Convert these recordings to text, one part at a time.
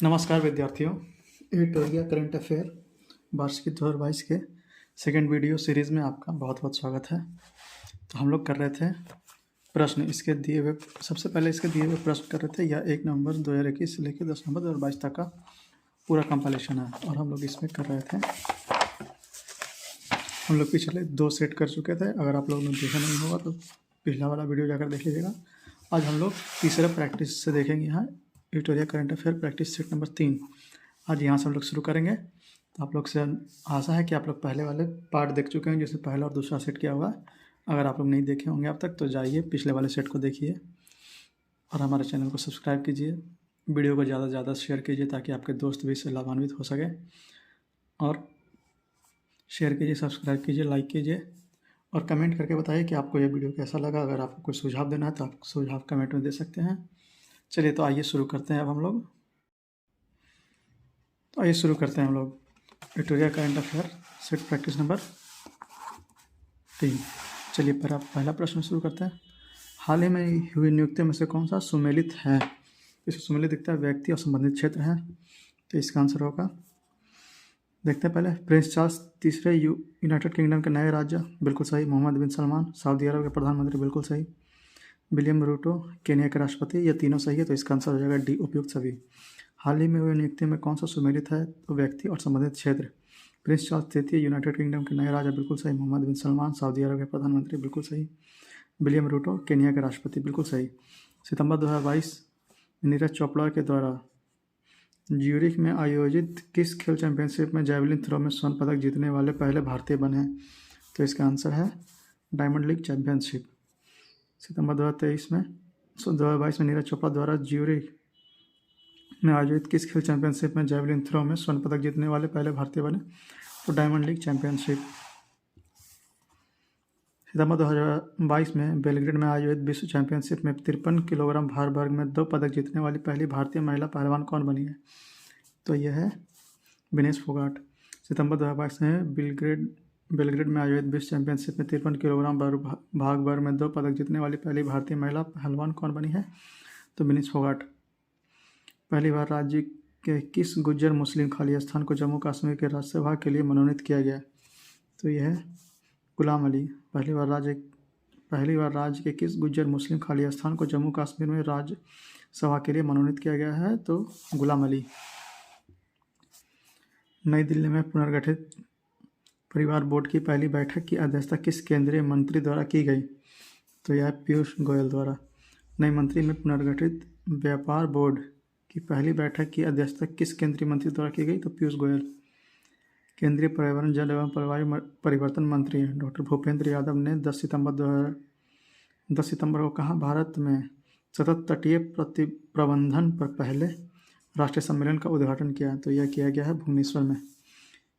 नमस्कार विद्यार्थियों। एटोरिया current affair वार्षिकी 2022 के सेकेंड वीडियो सीरीज़ में आपका बहुत बहुत स्वागत है। तो हम लोग कर रहे थे प्रश्न, इसके दिए हुए सबसे पहले इसके दिए हुए प्रश्न कर रहे थे। यह 1 नवंबर 2021 से लेकर 10 नवंबर 2022 तक का पूरा कंपाइलेशन है और हम लोग इसमें कर रहे थे। हम लोग पिछले 2 सेट कर चुके थे। अगर आप लोगों ने देखा नहीं होगा तो पिछला वाला वीडियो जाकर देख लीजिएगा। आज हम लोग तीसरा प्रैक्टिस से देखेंगे। यहाँ एटोरिया current affair practice set number 3 आज यहाँ से हम लोग शुरू करेंगे। तो आप लोग से आशा है कि आप लोग पहले वाले पार्ट देख चुके हैं, जैसे पहला और दूसरा सेट किया हुआ। अगर आप लोग नहीं देखे होंगे अब तक तो जाइए पिछले वाले सेट को देखिए और हमारे चैनल को सब्सक्राइब कीजिए। वीडियो को ज़्यादा से ज़्यादा शेयर कीजिए ताकि आपके दोस्त भी इससे लाभान्वित हो सके। और शेयर कीजिए, सब्सक्राइब कीजिए, लाइक कीजिए और कमेंट करके बताइए कि आपको यह वीडियो कैसा लगा। अगर आपको कोई सुझाव देना है तो आप सुझाव कमेंट में दे सकते हैं। चलिए तो आइए शुरू करते हैं। अब हम लोग हम लोग एटोरिया current affair set practice number 3। चलिए पहला प्रश्न शुरू करते हैं। हाल ही में हुई नियुक्तियों में से कौन सा सुमेलित है? इसमें सुमेलित दिखता है व्यक्ति और संबंधित क्षेत्र है, तो इसका आंसर होगा, देखते हैं पहले, प्रिंस चार्ल्स तीसरे यूनाइटेड किंगडम के नए राज्य, बिल्कुल सही। मोहम्मद बिन सलमान सऊदी अरब के प्रधानमंत्री, बिल्कुल सही। विलियम रूटो केन्या के राष्ट्रपति, ये तीनों सही है, तो इसका आंसर हो जाएगा डी, उपयुक्त सभी। हाल ही में हुई नियुक्ति में कौन सा सुमेलित है? तो व्यक्ति और संबंधित क्षेत्र। प्रिंस चार्ल्स तृतीय यूनाइटेड किंगडम के नए राजा, बिल्कुल सही। मोहम्मद बिन सलमान सऊदी अरब के प्रधानमंत्री, बिल्कुल सही। विलियम रूटो केन्या के राष्ट्रपति, बिल्कुल सही। सितंबर 2022 में नीरज चोपड़ा के द्वारा ज्यूरिख में आयोजित किस खेल चैंपियनशिप में जैवलिन थ्रो में स्वर्ण पदक जीतने वाले पहले भारतीय बने हैं? तो इसका आंसर है डायमंड लीग चैंपियनशिप। सितंबर 2022 में नीरज चोपड़ा द्वारा ज्यूरिख में आयोजित किस खेल चैंपियनशिप में जैवलिन थ्रो में स्वर्ण पदक जीतने वाले पहले भारतीय बने? तो डायमंड लीग चैंपियनशिप। सितंबर 2022 में बेलग्रेड में आयोजित विश्व चैंपियनशिप में 53 किलोग्राम भार वर्ग में 2 पदक जीतने वाली पहली भारतीय महिला पहलवान कौन बनी है? तो यह है विनेश फोगाट। सितंबर 2022 में बेलग्रेड में आयोजित विश्व चैंपियनशिप में 53 किलोग्राम भाग वर्ग में 2 पदक जीतने वाली पहली भारतीय महिला पहलवान कौन बनी है? तो विनेश फोगाट। पहली बार राज्य के किस गुज्जर मुस्लिम खालिस्तान को जम्मू कश्मीर के राज्यसभा के लिए मनोनीत किया गया? तो यह है गुलाम अली। पहली बार राज्य के किस गुज्जर मुस्लिम खालिस्तान को जम्मू कश्मीर में राज्यसभा के लिए मनोनीत किया गया है? तो गुलाम अली। नई दिल्ली में पुनर्गठित परिवार बोर्ड की पहली बैठक की अध्यक्षता किस केंद्रीय मंत्री द्वारा की गई? तो यह पीयूष गोयल द्वारा। नई मंत्री में पुनर्गठित व्यापार बोर्ड की पहली बैठक की अध्यक्षता किस केंद्रीय मंत्री द्वारा की गई? तो पीयूष गोयल। केंद्रीय पर्यावरण, जल एवं जलवायु परिवर्तन मंत्री डॉक्टर भूपेंद्र यादव ने 10 सितंबर को कहाँ भारत में सतत तटीय प्रबंधन पर पहले राष्ट्रीय सम्मेलन का उद्घाटन किया? तो यह किया गया है भुवनेश्वर में।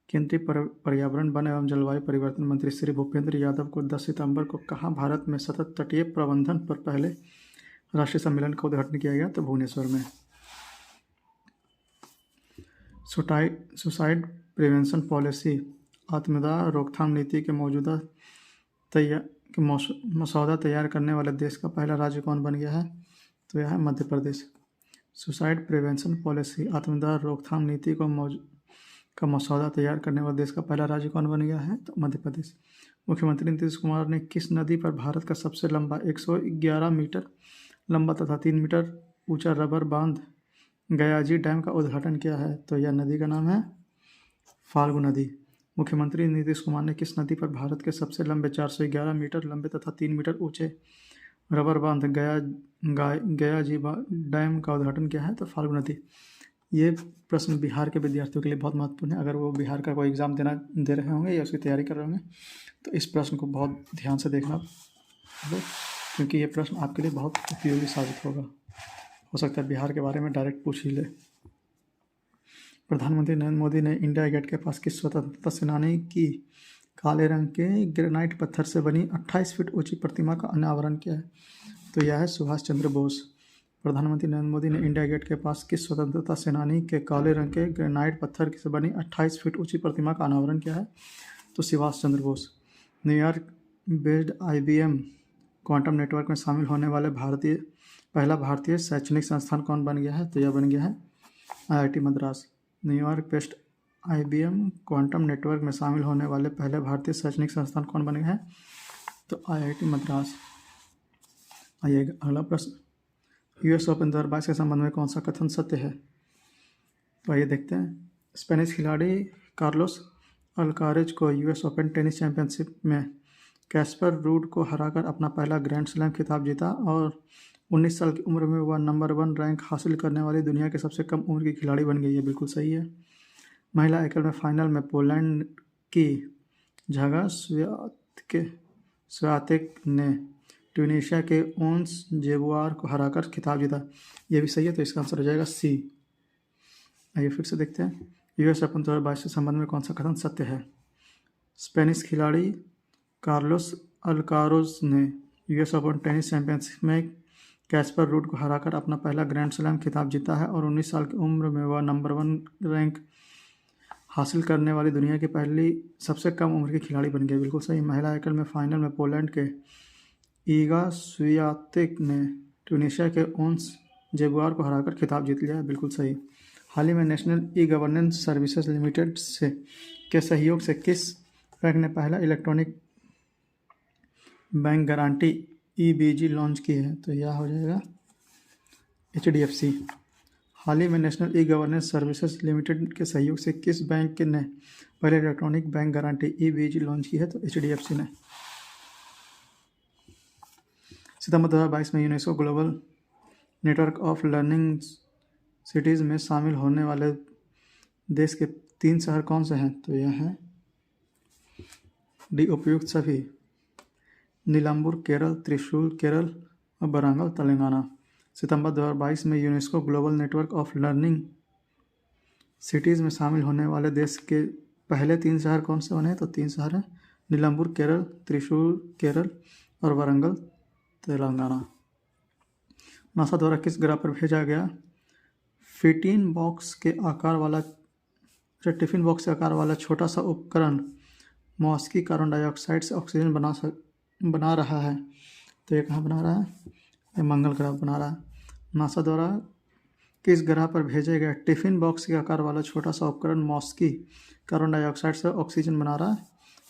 केंद्रीय पर्यावरण, वन एवं जलवायु परिवर्तन मंत्री श्री भूपेंद्र यादव को 10 सितंबर को कहाँ भारत में सतत तटीय प्रबंधन पर पहले राष्ट्रीय सम्मेलन का उद्घाटन किया गया? तो भुवनेश्वर में। सुसाइड प्रिवेंशन पॉलिसी आत्मदाह रोकथाम नीति के मसौदा तैयार करने वाले देश का पहला राज्य कौन बन गया है? तो यह है Madhya Pradesh. Suicide prevention policy आत्मदाह रोकथाम नीति का मसौदा तैयार करने वाले देश का पहला राज्य कौन बन गया है? तो मध्य प्रदेश। मुख्यमंत्री नीतीश कुमार ने किस नदी पर भारत का सबसे लंबा 111 मीटर लंबा तथा 3 मीटर ऊंचा रबर बांध गयाजी डैम का उद्घाटन किया है? तो यह नदी का नाम है फाल्गु नदी। मुख्यमंत्री नीतीश कुमार ने किस नदी पर भारत के सबसे लंबे 411 मीटर लंबे तथा 3 मीटर ऊंचे रबर बांध गयाजी डैम का उद्घाटन किया है? तो फाल्गु नदी। ये प्रश्न बिहार के विद्यार्थियों के लिए बहुत महत्वपूर्ण है। अगर वो बिहार का कोई एग्ज़ाम दे रहे होंगे या उसकी तैयारी कर रहे होंगे तो इस प्रश्न को बहुत ध्यान से देखना, क्योंकि ये प्रश्न आपके लिए बहुत उपयोगी साबित होगा। हो सकता है बिहार के बारे में डायरेक्ट पूछ ही ले। प्रधानमंत्री नरेंद्र मोदी ने इंडिया गेट के पास किस स्वतंत्रता सेनानी की काले रंग के ग्रेनाइट पत्थर से बनी 28 फीट ऊंची प्रतिमा का अनावरण किया है? तो यह है सुभाष चंद्र बोस। प्रधानमंत्री नरेंद्र मोदी ने इंडिया गेट के पास किस स्वतंत्रता सेनानी के काले रंग के ग्रेनाइट पत्थर से बनी 28 फीट ऊंची प्रतिमा का अनावरण किया है? तो Subhash Chandra Bose. New York based IBM quantum network में शामिल होने वाले पहला भारतीय शैक्षणिक संस्थान कौन बन गया है? तो यह बन गया है IIT Madras. New York based IBM quantum network में शामिल होने वाले पहले भारतीय शैक्षणिक संस्थान कौन बने हैं? तो IIT मद्रास। आइए अगला प्रश्न, US ओपन 2022 के संबंध में कौन सा कथन सत्य है? तो आइए देखते हैं। स्पेनिश खिलाड़ी कार्लोस अल्कारेज को US ओपन टेनिस चैंपियनशिप में कैस्पर रूड को हराकर अपना पहला ग्रैंड स्लैम खिताब जीता और 19 साल की उम्र में वह नंबर 1 रैंक हासिल करने वाली दुनिया के सबसे कम उम्र की खिलाड़ी बन गई है। बिल्कुल सही है। महिला एकल में फाइनल में पोलैंड की झागा स्वियातेक ने ट्यूनीशिया के ओंस जेबुआर को हराकर खिताब जीता। यह भी सही है, तो इसका आंसर हो जाएगा सी। आइए फिर से देखते हैं। US ओपन 2022 के संबंध में कौन सा कथन सत्य है? स्पेनिश खिलाड़ी कार्लोस अल्काराज ने US ओपन टेनिस चैंपियनशिप में कैस्पर रूड को हराकर अपना पहला ग्रैंड स्लैम खिताब जीता है और 19 साल की उम्र में वह नंबर 1 रैंक हासिल करने वाली दुनिया की पहली सबसे कम उम्र की खिलाड़ी बन गई। बिल्कुल सही। महिला एकल में फाइनल में पोलैंड के ईगा स्वियातेक ने ट्यूनीशिया के ओंस जेबुआर को हराकर खिताब जीत लिया। बिल्कुल सही। हाल ही में नेशनल ई-गवर्नेंस सर्विसेज लिमिटेड के सहयोग से किस बैंक ने पहला electronic bank guarantee EBG launch की है? तो यह हो जाएगा HDFC। हाल ही में नेशनल ई-गवर्नेंस सर्विसेज लिमिटेड के सहयोग से किस बैंक ने पहले electronic bank guarantee EBG launch की है? तो HDFC ने। सितंबर 2022 में UNESCO global network of learning cities में शामिल होने वाले देश के 3 शहर कौन से हैं? तो यह हैं डी उपयुक्त सभी, नीलांबूर केरल, त्रिशूल केरल और वरंगल तेलंगाना। सितंबर 2022 में UNESCO global network of learning cities में शामिल होने वाले देश के पहले 3 शहर कौन से बने हैं? तो 3 शहर हैं, नीलांबूर केरल, त्रिशूल केरल और वरंगल तेलंगाना। नासा द्वारा किस ग्रह पर भेजा गया टिफिन बॉक्स के आकार वाला छोटा सा उपकरण मॉस्की कार्बन डाइऑक्साइड से ऑक्सीजन बना रहा है? तो ये कहाँ बना रहा है? ये मंगल ग्रह बना रहा है। नासा द्वारा किस ग्रह पर भेजे गए टिफिन बॉक्स के आकार वाला छोटा सा उपकरण मॉस्की कार्बन डाइऑक्साइड से ऑक्सीजन बना रहा है?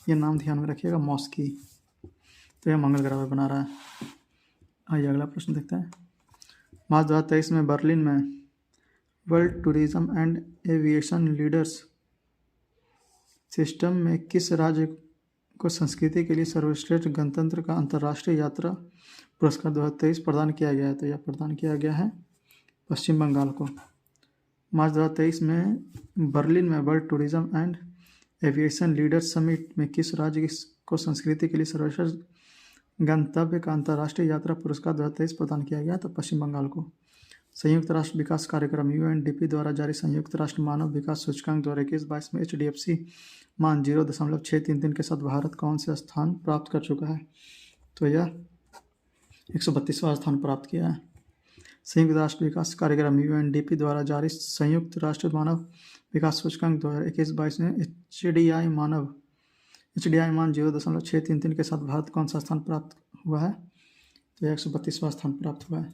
ये नाम ध्यान में रखिएगा, मॉस्की। तो यह मंगल ग्रह पर बना रहा है। आइए अगला प्रश्न देखते हैं। मार्च 2023 में बर्लिन में world tourism and aviation leaders system में किस राज्य को संस्कृति के लिए सर्वश्रेष्ठ गणतंत्र का अंतर्राष्ट्रीय यात्रा पुरस्कार 2023 प्रदान किया गया है? तो यह प्रदान किया गया है पश्चिम बंगाल को। मार्च 2023 में बर्लिन में world tourism and aviation leaders summit में किस राज्य को संस्कृति के लिए सर्वश्रेष्ठ गंतव्य का अंतर्राष्ट्रीय यात्रा पुरस्कार 2023 प्रदान किया गया? तो पश्चिम बंगाल को। संयुक्त राष्ट्र विकास कार्यक्रम UNDP द्वारा जारी संयुक्त राष्ट्र मानव विकास सूचकांक 2021-22 में HDFC मान 0.633 के साथ भारत कौन से स्थान प्राप्त कर चुका है? तो यह 132वां स्थान प्राप्त किया है। संयुक्त राष्ट्र विकास कार्यक्रम UNDP द्वारा जारी संयुक्त राष्ट्र मानव विकास सूचकांक 2021-22 में HDI मान 0.633 के साथ भारत कौन सा स्थान प्राप्त हुआ है? तो 132वां स्थान प्राप्त हुआ है।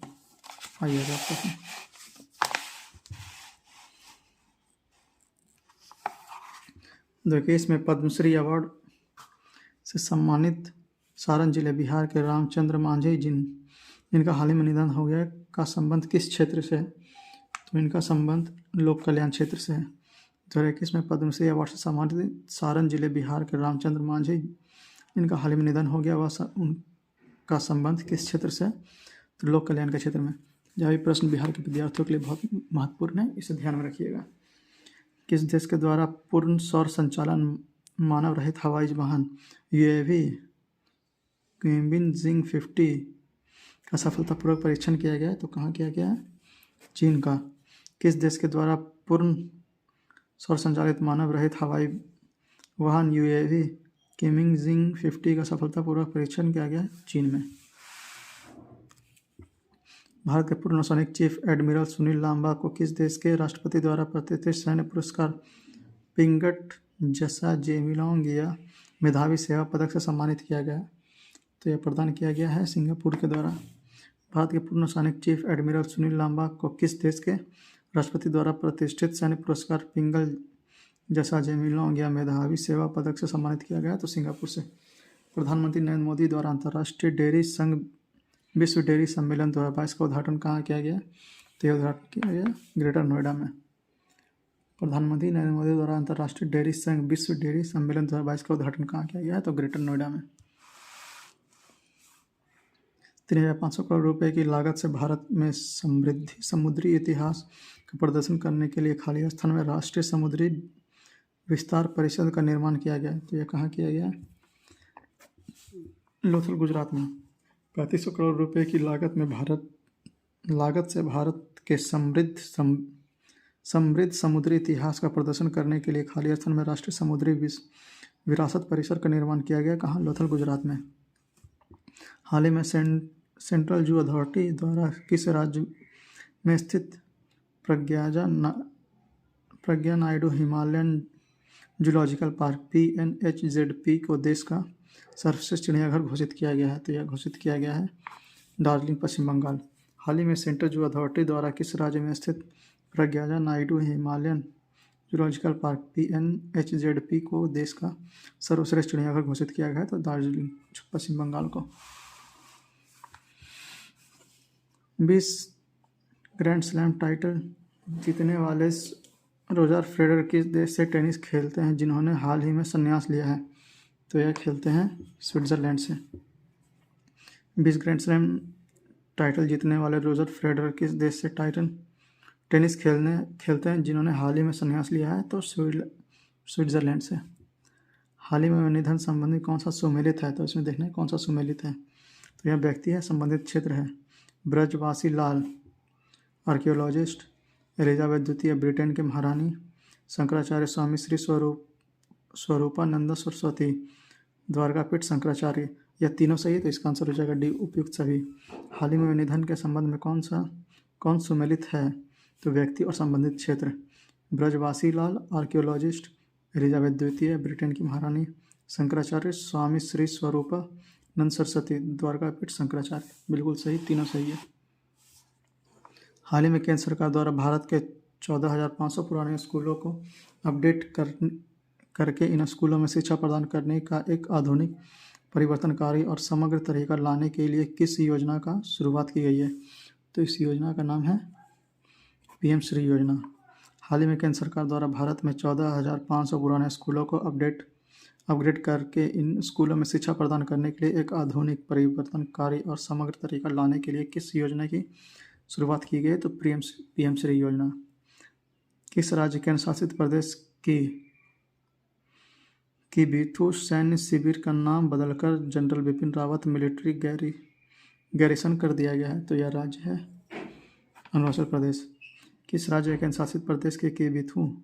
आइए आपका देखिए, इसमें पद्मश्री अवार्ड से सम्मानित सारण जिले बिहार के रामचंद्र मांझी जिनका हाल ही में निधन हो गया का संबंध किस क्षेत्र से है? तो इनका संबंध लोक कल्याण क्षेत्र से है। 2021 में पद्मश्री अवार्ड से सम्मानित सारण जिले बिहार के रामचंद्र मांझी इनका हाल ही में निधन हो गया, उनका संबंध किस क्षेत्र से? तो लोक कल्याण के क्षेत्र में। यह भी प्रश्न बिहार के विद्यार्थियों के लिए बहुत महत्वपूर्ण है, इसे ध्यान में रखिएगा। किस देश के द्वारा पूर्ण सौर संचालन मानव रहित हवाई वाहन UAV क्विंबिन 50 का सफलतापूर्वक परीक्षण किया गया है? तो कहाँ किया गया है? चीन का। किस देश के द्वारा पूर्ण सौर संचालित मानव रहित हवाई वाहन UAV क्विंबिन 50 का सफलतापूर्वक परीक्षण किया गया है? चीन में। भारत के पूर्व नौसैनिक चीफ एडमिरल सुनील लांबा को किस देश के राष्ट्रपति द्वारा प्रतिष्ठित सैन्य पुरस्कार पिंगट जसा जेमिलोंग या मेधावी सेवा पदक से सम्मानित किया गया? तो यह प्रदान किया गया है सिंगापुर के द्वारा। भारत के पूर्व नौसैनिक चीफ एडमिरल सुनील लांबा को किस देश के राष्ट्रपति द्वारा प्रतिष्ठित सैन्य पुरस्कार पिंगल जैसा जेमिलोंग या मेधावी सेवा पदक से सम्मानित किया गया तो सिंगापुर से। प्रधानमंत्री नरेंद्र मोदी द्वारा अंतर्राष्ट्रीय डेयरी संघ विश्व डेयरी सम्मेलन 2022 का उद्घाटन कहाँ किया गया? तो यह उद्घाटन किया गया ग्रेटर नोएडा में। प्रधानमंत्री नरेंद्र मोदी द्वारा अंतर्राष्ट्रीय डेयरी संघ विश्व डेयरी सम्मेलन 2022 का उद्घाटन कहाँ किया गया है? तो ग्रेटर नोएडा में। 3,500 करोड़ रुपए की लागत से भारत में समृद्धि समुद्री इतिहास का प्रदर्शन करने के लिए खाली स्थान में राष्ट्रीय समुद्री विस्तार परिषद का निर्माण किया गया। तो यह कहाँ किया गया? लोथल, गुजरात में। 3500 करोड़ रुपए की लागत से भारत के समृद्ध समुद्री इतिहास का प्रदर्शन करने के लिए खाली स्थान में राष्ट्रीय समुद्री विरासत परिसर का निर्माण किया गया। कहाँ? लोथल, गुजरात में। हाल ही में सेंट्रल जू अथॉरिटी द्वारा किस राज्य में स्थित Pragya Naidu Himalayan zoological park PNHZP को देश का सर्वश्रेष्ठ चिड़ियाघर घोषित किया गया है? तो यह घोषित किया गया है दार्जिलिंग, पश्चिम बंगाल। हाल ही में सेंट्रल जू अथॉरिटी द्वारा किस राज्य में स्थित Pragya Naidu Himalayan zoological park PNHZP को देश का सर्वश्रेष्ठ चिड़ियाघर घोषित किया गया है? तो दार्जिलिंग, पश्चिम बंगाल को। 20 ग्रैंड स्लैम टाइटल जीतने वाले रोजर फेडरर किस देश से टेनिस खेलते हैं जिन्होंने हाल ही में संन्यास लिया है? तो यह खेलते हैं स्विट्जरलैंड से। 20 ग्रैंड स्लैम टाइटल जीतने वाले रोजर फेडरर किस देश से टेनिस खेलते हैं जिन्होंने हाल ही में संन्यास लिया है? तो स्विट्जरलैंड से। हाल ही में निधन संबंधी कौन सा सुमेलित है? तो इसमें देखना है कौन सा सुमेलित है। तो यह व्यक्ति है, संबंधित क्षेत्र है। ब्रजवासी लाल, आर्कियोलॉजिस्ट। एलिजाबेथ द्वितीय, ब्रिटेन के महारानी। शंकराचार्य स्वामी श्री स्वरूपानंद सरस्वती, द्वारकापीठ शंकराचार्य। यह तीनों सही है, तो इसका आंसर हो जाएगा डी, उपयुक्त सभी। हाल ही में निधन के संबंध में कौन सुमेलित है? तो व्यक्ति और संबंधित क्षेत्र। ब्रजवासी लाल, आर्कियोलॉजिस्ट। एलिजाबेथ द्वितीय, ब्रिटेन की महारानी। शंकराचार्य स्वामी श्री स्वरूपानंद सरस्वती, द्वारकापीठ शंकराचार्य। बिल्कुल सही, तीनों सही है। हाल ही में केंद्र सरकार द्वारा भारत के 14,500 पुराने स्कूलों को अपडेट करके इन स्कूलों में शिक्षा प्रदान करने का एक आधुनिक, परिवर्तनकारी और समग्र तरीका लाने के लिए किस योजना का शुरुआत की गई है? तो इस योजना का नाम है PM श्री योजना। हाल ही में केंद्र सरकार द्वारा भारत में 14,500 पुराने स्कूलों को अपग्रेड करके इन स्कूलों में शिक्षा प्रदान करने के लिए एक आधुनिक, परिवर्तनकारी और समग्र तरीका लाने के लिए किस योजना की शुरुआत की गई? तो PM श्री योजना। किस राज्य केंद्र शासित प्रदेश की बीथू सैन्य शिविर का नाम बदलकर general Bipin Rawat military garrison कर दिया गया है? तो यह राज्य है अरुणाचल प्रदेश। किस राज्य केंद्र शासित प्रदेश के बीथू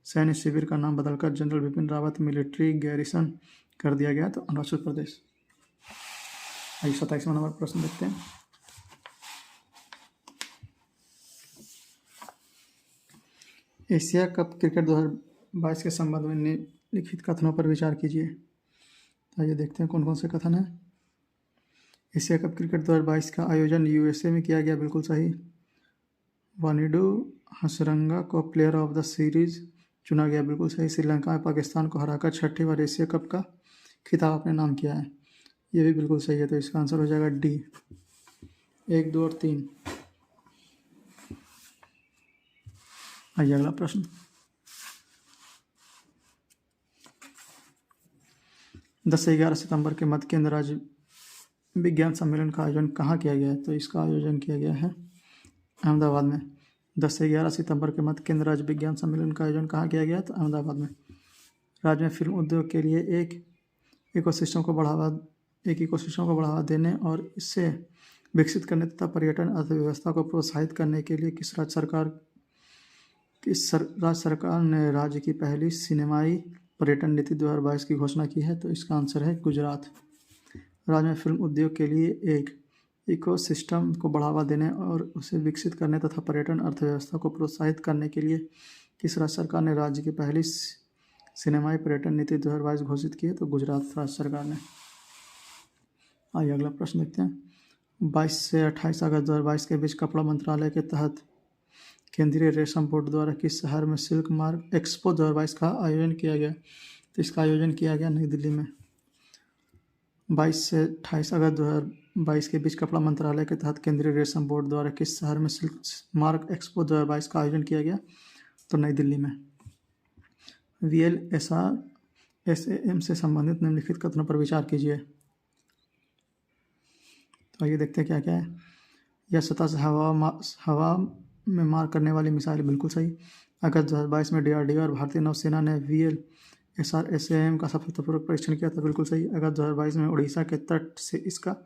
सैन्य शिविर का नाम बदलकर general Bipin Rawat military garrison कर दिया गया? तो अरुणाचल प्रदेश। आइए 27वां नंबर प्रश्न देखते हैं। एशिया कप क्रिकेट 2022 के संबंध में निम्नलिखित कथनों पर विचार कीजिए। तो आइए देखते हैं कौन कौन से कथन हैं। एशिया कप क्रिकेट 2022 का आयोजन USA में किया गया, बिल्कुल सही। वानिडू हसरंगा को प्लेयर ऑफ द सीरीज चुना गया, बिल्कुल सही। श्रीलंका में पाकिस्तान को हराकर 6ठी बार एशिया कप का खिताब अपने नाम किया है, ये भी बिल्कुल सही है, तो इसका आंसर हो जाएगा डी। 1, 2 और 3। आइए अगला प्रश्न। 10 से 11 सितंबर के मध्य केंद्र राज्य विज्ञान सम्मेलन का आयोजन कहाँ किया गया है? तो इसका आयोजन किया गया है अहमदाबाद में। 10 से 11 सितंबर के मध्य केंद्र राज्य विज्ञान सम्मेलन का आयोजन कहाँ किया गया? तो अहमदाबाद में। राज्य में फिल्म उद्योग के लिए एक इकोसिस्टम को बढ़ावा देने और इससे विकसित करने तथा पर्यटन अर्थव्यवस्था को प्रोत्साहित करने के लिए किस राज्य सरकार ने राज्य की पहली सिनेमाई पर्यटन नीति 2022 की घोषणा की है? तो इसका आंसर है गुजरात। राज्य में फिल्म उद्योग के लिए एक इकोसिस्टम को बढ़ावा देने और उसे विकसित करने तथा पर्यटन अर्थव्यवस्था को प्रोत्साहित करने के लिए किस राज्य सरकार ने राज्य की पहली सिनेमाई पर्यटन नीति 2022 घोषित की है? तो गुजरात राज्य सरकार ने। आइए अगला प्रश्न देखते हैं। 22 से 28 अगस्त 2022 के बीच कपड़ा मंत्रालय के तहत केंद्रीय रेशम बोर्ड द्वारा किस शहर में सिल्क मार्क एक्सपो 2022 का आयोजन किया गया? तो इसका आयोजन किया गया नई दिल्ली में। 22 से 28 अगस्त 2022 के बीच कपड़ा मंत्रालय के तहत केंद्रीय रेशम बोर्ड द्वारा किस शहर में सिल्क मार्क एक्सपो 2022 का आयोजन किया गया? तो नई दिल्ली में। VLSRSAM से संबंधित निम्नलिखित कथनों पर विचार कीजिए। तो आइए देखते हैं क्या क्या है। यह सतह से हवा में मार करने वाली मिसाइल बिल्कुल सही। अगस्त 2022 में DRDO और भारतीय नौसेना ने VLSRSAM का सफलतापूर्वक परीक्षण किया था, बिल्कुल सही। अगस्त 2022 में उड़ीसा के तट से इसका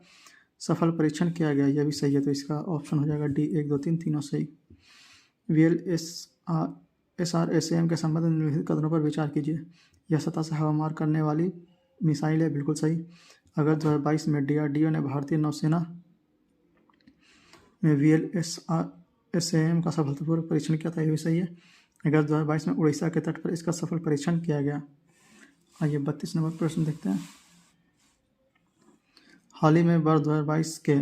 सफल परीक्षण किया गया, यह भी सही है। तो इसका ऑप्शन हो जाएगा डी, 1 2 3 तीनों सही। VLSRSAM के संबंध में निम्नलिखित कथनों पर विचार कीजिए। यह सतह से हवा मार करने वाली मिसाइल है, बिल्कुल सही। अगस्त 2022 में DRDO ने भारतीय नौसेना में VLSRSAM का सफलतापूर्वक परीक्षण किया था, यह भी सही है। अगस्त 2022 में उड़ीसा के तट पर इसका सफल परीक्षण किया गया। आइए 32 नंबर प्रश्न देखते हैं। हाल ही में वर्ष 2022 के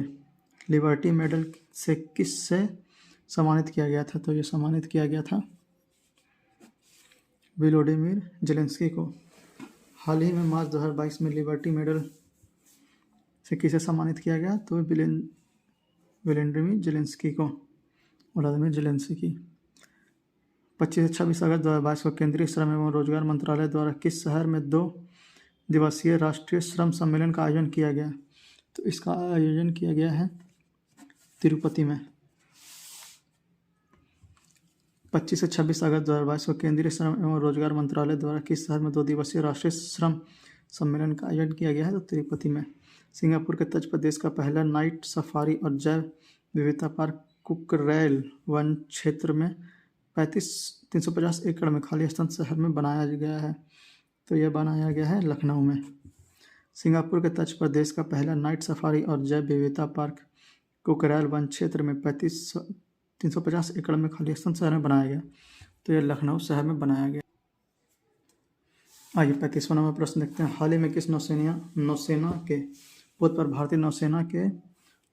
लिबर्टी मेडल से किससे सम्मानित किया गया था? तो ये सम्मानित किया गया था वोलोडिमिर जेलेंस्की को। हाल ही में मार्च 2022 में लिबर्टी मेडल से किसे सम्मानित किया गया? तो व्लादिमीर जेलेंस्की को, व्लादिमीर जेलेंस्की। 25 से 26 अगस्त 2022 को केंद्रीय श्रम एवं रोजगार मंत्रालय द्वारा किस शहर में 2 दिवसीय राष्ट्रीय श्रम सम्मेलन का आयोजन किया गया? तो इसका आयोजन किया गया है तिरुपति में। 25 से 26 अगस्त 2022 को केंद्रीय श्रम एवं रोजगार मंत्रालय द्वारा किस शहर में 2 दिवसीय राष्ट्रीय श्रम सम्मेलन का आयोजन किया गया है? तो तिरुपति में। सिंगापुर के तट पर देश का पहला नाइट सफारी और जैव विविधता पार्क कुकरैल वन क्षेत्र में 350 एकड़ में खाली स्थान शहर में बनाया गया है। तो यह बनाया गया है लखनऊ में। सिंगापुर के तट पर देश का पहला नाइट सफारी और जैव विविधता पार्क कुकरैल वन क्षेत्र में 350 एकड़ में खाली स्थान शहर में बनाया गया। तो यह लखनऊ शहर में बनाया गया। आइए 35वां नंबर प्रश्न देखते हैं। हाल ही में किस नौसेना के पद पर भारतीय नौसेना के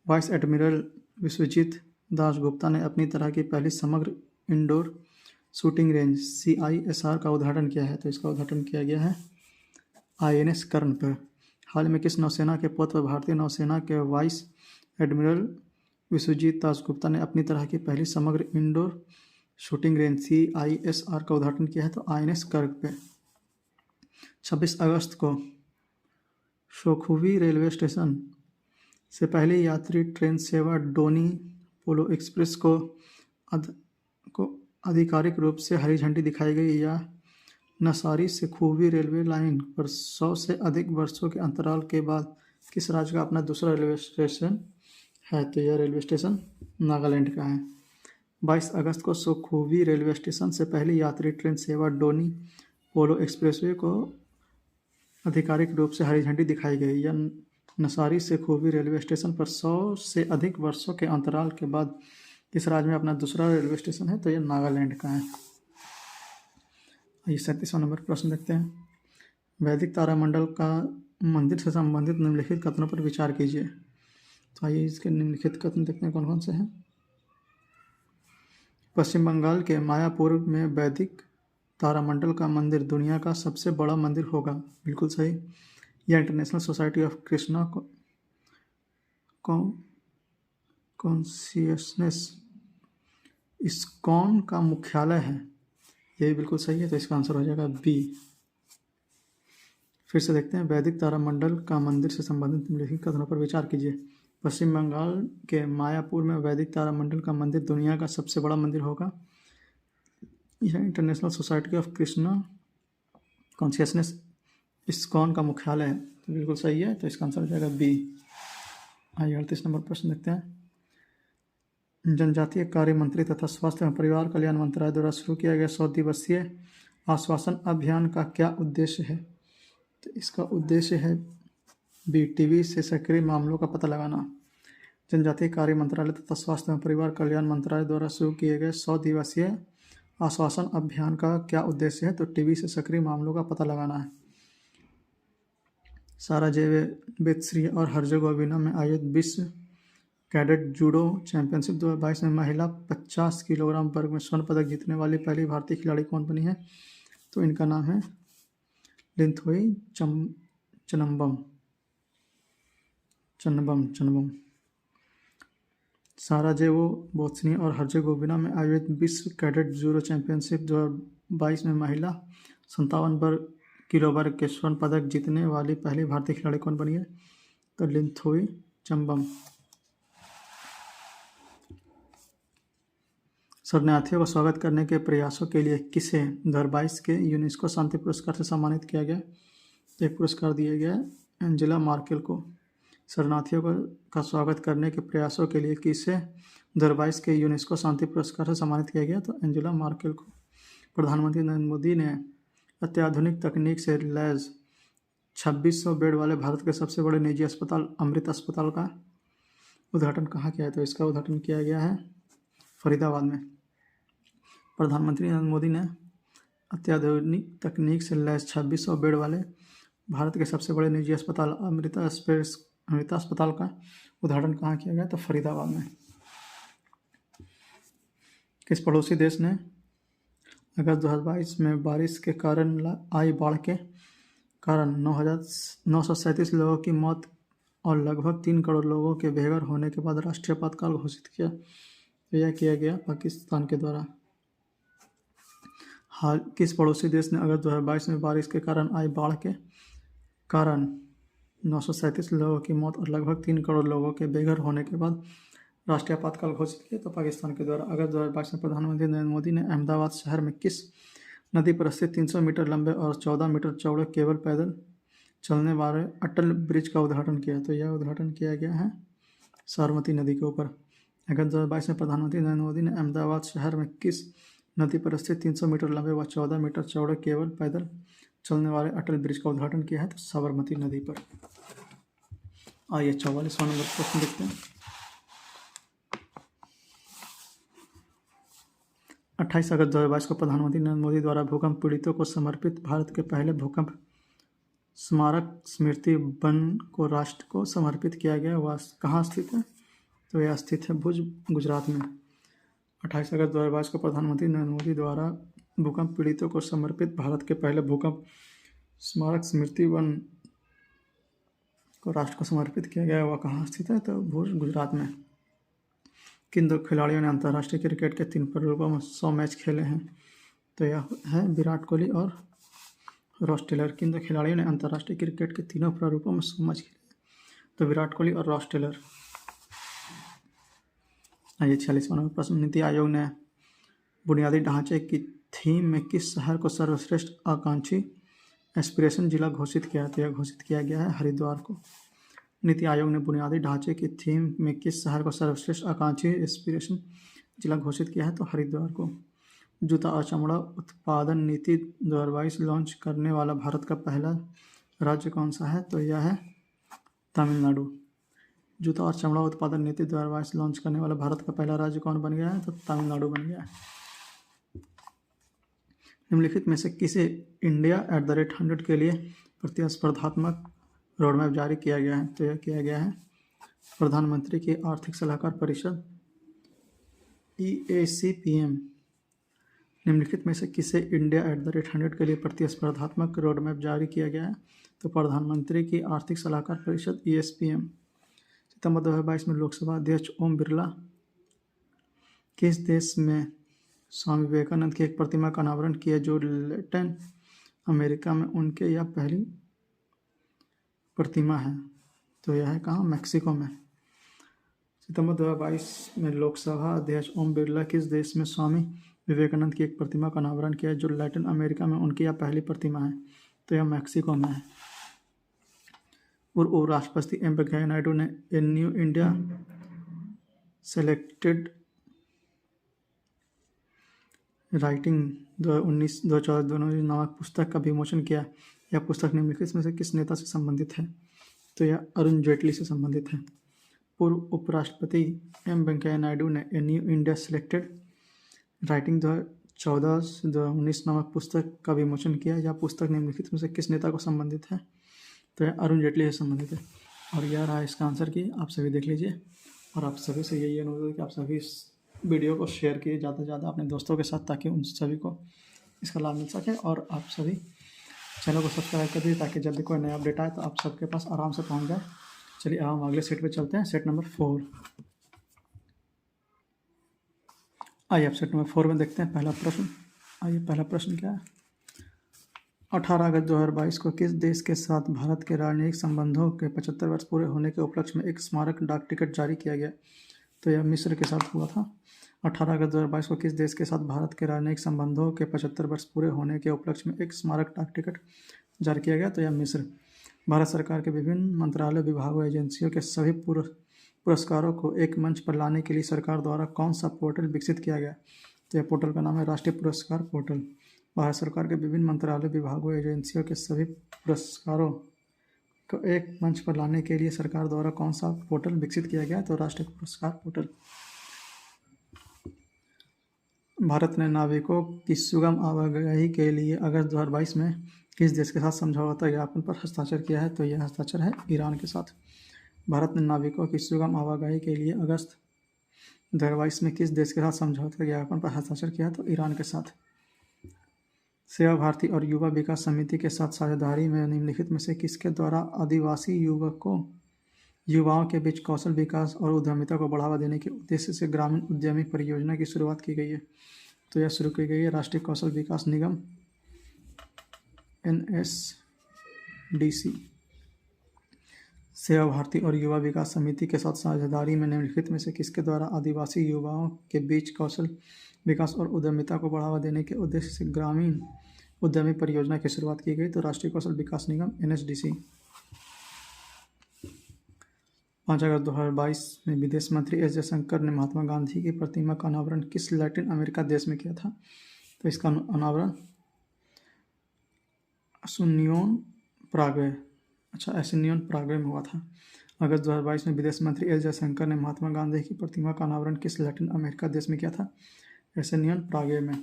वाइस एडमिरल विश्वजीत दासगुप्ता ने अपनी तरह की पहली समग्र इंडोर शूटिंग रेंज CISR का उद्घाटन किया है? तो इसका उद्घाटन किया गया है INS कर्ण पर। हाल में किस नौसेना के पद पर भारतीय नौसेना के वाइस एडमिरल विश्वजीत दासगुप्ता ने अपनी तरह की पहली समग्र इंडोर शूटिंग रेंज CISR का उद्घाटन किया है? तो INS कर्ण पे। 26 अगस्त को शोखुवी रेलवे स्टेशन से पहली यात्री ट्रेन सेवा डोनी पोलो एक्सप्रेस को आधिकारिक रूप से हरी झंडी दिखाई गई। या नसारी से खूबी रेलवे लाइन पर 100 से अधिक वर्षों के अंतराल के बाद किस राज्य का अपना दूसरा रेलवे स्टेशन है? तो यह रेलवे स्टेशन नागालैंड का है। 22 अगस्त को सुखोवी रेलवे स्टेशन से पहली यात्री ट्रेन सेवा डोनी पोलो एक्सप्रेसवे को आधिकारिक रूप से हरी झंडी दिखाई गई। यह नसारी से खूबी रेलवे स्टेशन पर 100 से अधिक वर्षों के अंतराल के बाद किस राज्य में अपना दूसरा रेलवे स्टेशन है? तो यह नागालैंड का है। ये 37वां नंबर प्रश्न देखते हैं। वैदिक तारामंडल का मंदिर से संबंधित निम्नलिखित कथनों पर विचार कीजिए। तो आइए इसके निम्नलिखित कथन देखते हैं कौन कौन से हैं। पश्चिम बंगाल के मायापुर में वैदिक तारामंडल का मंदिर दुनिया का सबसे बड़ा मंदिर होगा, बिल्कुल सही। यह international society of Krishna consciousness ISKCON का मुख्यालय है, यह भी बिल्कुल सही है। तो इसका आंसर हो जाएगा बी। फिर से देखते हैं। वैदिक तारामंडल का मंदिर से संबंधित निम्नलिखित कथनों पर विचार कीजिए। पश्चिम बंगाल के मायापुर में वैदिक तारामंडल का मंदिर दुनिया का सबसे बड़ा मंदिर होगा। यह international society of Krishna consciousness ISKCON का मुख्यालय है, तो बिल्कुल सही है। तो इसका आंसर हो जाएगा बी। आइए 38 नंबर प्रश्न देखते हैं। जनजातीय कार्य मंत्री तथा स्वास्थ्य एवं परिवार कल्याण मंत्रालय द्वारा शुरू किया गया 100 दिवसीय आश्वासन अभियान का क्या उद्देश्य है? तो इसका उद्देश्य है बी, टीबी से सक्रिय मामलों का पता लगाना। जनजातीय कार्य मंत्रालय तथा स्वास्थ्य एवं परिवार कल्याण मंत्रालय द्वारा शुरू किए गए 100 दिवसीय आश्वासन अभियान का क्या उद्देश्य है? तो टीबी से सक्रिय मामलों का पता लगाना है। साराजेवो, बेत्सरी और हर्जेगोविना में आयोजित विश्व कैडेट जूडो चैंपियनशिप 2022 में महिला 50 किलोग्राम वर्ग में स्वर्ण पदक जीतने वाली पहली भारतीय खिलाड़ी कौन बनी है? तो इनका नाम है लिंथोई चनम्बम चनबम। साराजेवो, बोस्निया और हर्जेगोविना में आयोजित विश्व कैडेट जूडो चैंपियनशिप 2022 में महिला 57 किलो वर्ग के स्वर्ण पदक जीतने वाली पहली भारतीय खिलाड़ी कौन बनी है? तो लिंथोई चंबम। शरणार्थियों का स्वागत करने के प्रयासों के लिए किसे 2022 के यूनेस्को शांति पुरस्कार से सम्मानित किया गया? तो एक पुरस्कार दिया गया एंजेला मार्केल को। शरणार्थियों का स्वागत करने के प्रयासों के लिए किसे 2022 के यूनेस्को शांति पुरस्कार से सम्मानित किया गया? तो एंजेला मार्केल को। प्रधानमंत्री नरेंद्र मोदी ने अत्याधुनिक तकनीक से लैस 2600 बेड वाले भारत के सबसे बड़े निजी अस्पताल अमृत अस्पताल का उद्घाटन कहाँ किया है? तो इसका उद्घाटन किया गया है फरीदाबाद में। प्रधानमंत्री नरेंद्र मोदी ने अत्याधुनिक तकनीक से लैस 2600 बेड वाले भारत के सबसे बड़े निजी अस्पताल अमृता अस्पताल का उद्घाटन कहाँ किया गया? तो फरीदाबाद में। किस पड़ोसी देश ने अगस्त 2022 में बारिश के कारण आई बाढ़ के कारण 937 लोगों की मौत और लगभग 3 करोड़ लोगों के बेघर होने के बाद राष्ट्रीय आपातकाल घोषित किया? तो यह किया गया पाकिस्तान के द्वारा। हाल किस पड़ोसी देश ने अगस्त 2022 में बारिश के कारण आई बाढ़ के कारण 937 लोगों की मौत और लगभग 3 करोड़ लोगों के बेघर होने के बाद राष्ट्रीय आपातकाल घोषित किया? तो पाकिस्तान के द्वारा। अगस्त 2022 में प्रधानमंत्री नरेंद्र मोदी ने अहमदाबाद शहर में किस नदी पर स्थित 300 मीटर लंबे और 14 मीटर चौड़े केवल पैदल चलने वाले अटल ब्रिज का उद्घाटन किया? तो यह उद्घाटन किया गया है साबरमती नदी के ऊपर। अगस्त 2022 में प्रधानमंत्री नरेंद्र मोदी ने अहमदाबाद शहर में किस नदी पर स्थित 300 मीटर लंबे व 14 मीटर चौड़े केवल पैदल चलने वाले अटल ब्रिज का उद्घाटन किया है? तो साबरमती नदी पर। आइए 44वां नंबर प्रश्न देखते हैं। 28 अगस्त 2022 को प्रधानमंत्री नरेंद्र मोदी द्वारा भूकंप पीड़ितों को समर्पित भारत के पहले भूकंप स्मारक स्मृति वन को राष्ट्र को समर्पित किया गया। वह कहाँ स्थित है? तो यह स्थित है भुज, गुजरात में। 28 अगस्त 2022 को प्रधानमंत्री नरेंद्र मोदी द्वारा भूकंप पीड़ितों को समर्पित भारत के पहले भूकंप स्मारक स्मृति वन को राष्ट्र को समर्पित किया गया। वह कहाँ स्थित है? तो भुज, गुजरात में। किन 2 खिलाड़ियों ने अंतर्राष्ट्रीय क्रिकेट के 3 प्रारूपों में 100 मैच खेले हैं? तो यह है विराट कोहली और रॉस टेलर। किन 2 खिलाड़ियों ने अंतर्राष्ट्रीय क्रिकेट के तीनों प्रारूपों में 100 मैच खेले? तो विराट कोहली और रॉस टेलर। आइए 46वां नंबर प्रश्न। नीति आयोग ने बुनियादी ढांचे की थीम में किस शहर को सर्वश्रेष्ठ आकांक्षी एस्पिरेशन जिला घोषित किया? तो यह घोषित किया गया है हरिद्वार को। नीति आयोग ने बुनियादी ढांचे की थीम में किस शहर को सर्वश्रेष्ठ आकांक्षी एस्पिरेशन जिला घोषित किया है? तो हरिद्वार को। जूता और चमड़ा उत्पादन नीति 2022 लॉन्च करने वाला भारत का पहला राज्य कौन सा है? तो यह है तमिलनाडु। जूता और चमड़ा उत्पादन नीति 2022 लॉन्च करने वाला भारत का पहला राज्य कौन बन गया है? तो तमिलनाडु बन गया है। निम्नलिखित में से किसे India@100 के लिए प्रतिस्पर्धात्मक रोडमैप जारी किया गया है? तो यह किया गया है प्रधानमंत्री की आर्थिक सलाहकार परिषद EACPM। निम्नलिखित में से किसे India@100 के लिए प्रतिस्पर्धात्मक रोडमैप जारी किया गया है? तो प्रधानमंत्री की आर्थिक सलाहकार परिषद ESPM। सितंबर 2022 में लोकसभा अध्यक्ष ओम बिरला किस देश में स्वामी विवेकानंद की एक प्रतिमा का अनावरण किया जो लैटिन अमेरिका में उनके यह पहली प्रतिमा है? तो यह है कहाँ? मैक्सिको में। सितंबर 2022 में लोकसभा अध्यक्ष ओम बिरला किस देश में स्वामी विवेकानंद की एक प्रतिमा का अनावरण किया जो लैटिन अमेरिका में उनकी यह पहली प्रतिमा है? तो यह मैक्सिको में है। पूर्व उपराष्ट्रपति एम वेंकैया नायडू ने a new India selected writing 2019-2014 नामक पुस्तक का विमोचन किया। यह पुस्तक निम्नलिखित में से किस नेता से संबंधित है? तो यह अरुण जेटली से संबंधित है। पूर्व उपराष्ट्रपति एम वेंकैया नायडू ने a new India selected writing 2014-2019 नामक पुस्तक का विमोचन किया। यह पुस्तक निम्नलिखित में से किस नेता को संबंधित है? तो यह अरुण जेटली से संबंधित है। और यह रहा इसका आंसर की आप सभी देख लीजिए। और आप सभी से यही अनुरोध है कि आप सभी इस वीडियो को शेयर किए ज़्यादा से ज़्यादा अपने दोस्तों के साथ, ताकि उन सभी को इसका लाभ मिल सके। और आप सभी चैनल को सब्सक्राइब कर दीजिए, ताकि जब भी कोई नया अपडेट आए तो आप सबके पास आराम से पहुंच जाए। चलिए अब हम अगले सेट पे चलते हैं, सेट नंबर 4। आइए अब सेट नंबर 4 में देखते हैं पहला प्रश्न। आइए पहला प्रश्न क्या है। 18 अगस्त 2022 को किस देश के साथ भारत के राजनीतिक संबंधों के 75 वर्ष पूरे होने के उपलक्ष्य में एक स्मारक डाक टिकट जारी किया गया? तो यह मिस्र के साथ हुआ था। 18 अगस्त 2022 को किस देश के साथ भारत के राजनयिक संबंधों के 75 वर्ष पूरे होने के उपलक्ष्य में एक स्मारक डाक टिकट जारी किया गया? तो यह मिस्र। भारत सरकार के विभिन्न मंत्रालय, विभागों, एजेंसियों के सभी पुरस्कारों को एक मंच पर लाने के लिए सरकार द्वारा कौन सा पोर्टल विकसित किया गया? तो यह पोर्टल का नाम है राष्ट्रीय पुरस्कार पोर्टल। भारत सरकार के विभिन्न मंत्रालय, विभागों, एजेंसियों के सभी पुरस्कारों को एक मंच पर लाने के लिए सरकार द्वारा कौन सा पोर्टल विकसित किया गया? तो राष्ट्रीय पुरस्कार पोर्टल। भारत ने नाविकों की सुगम आवाजाही के लिए अगस्त 2022 में किस देश के साथ समझौता ज्ञापन पर हस्ताक्षर किया है? तो यह हस्ताक्षर है ईरान के साथ। भारत ने नाविकों की सुगम आवाजाही के लिए अगस्त 2022 में किस देश के साथ समझौता ज्ञापन पर हस्ताक्षर किया है? तो ईरान के साथ। सेवा भारती और युवा विकास समिति के साथ साझेदारी में निम्नलिखित में से किसके द्वारा आदिवासी युवाओं के बीच कौशल विकास और उद्यमिता को बढ़ावा देने के उद्देश्य से ग्रामीण उद्यमी परियोजना की शुरुआत की गई है? तो यह शुरू की गई है राष्ट्रीय कौशल विकास निगम NSDC। सेवा भारती और युवा विकास समिति के साथ साझेदारी में निम्नलिखित में से किसके द्वारा आदिवासी युवाओं के बीच कौशल विकास और उद्यमिता को बढ़ावा देने के उद्देश्य से ग्रामीण उद्यमी परियोजना की शुरुआत की गई? तो राष्ट्रीय कौशल विकास निगम NSDC। 5 अगस्त 2022 में विदेश मंत्री एस जयशंकर ने महात्मा गांधी की प्रतिमा का अनावरण किस लैटिन अमेरिका देश में किया था? तो इसका अनावरण एसुनियोन प्रागवे में हुआ था। अगस्त 2022 में विदेश मंत्री एस जयशंकर ने महात्मा गांधी की प्रतिमा का अनावरण किस लैटिन अमेरिका देश में किया था? एसुनियोन प्रागवे में।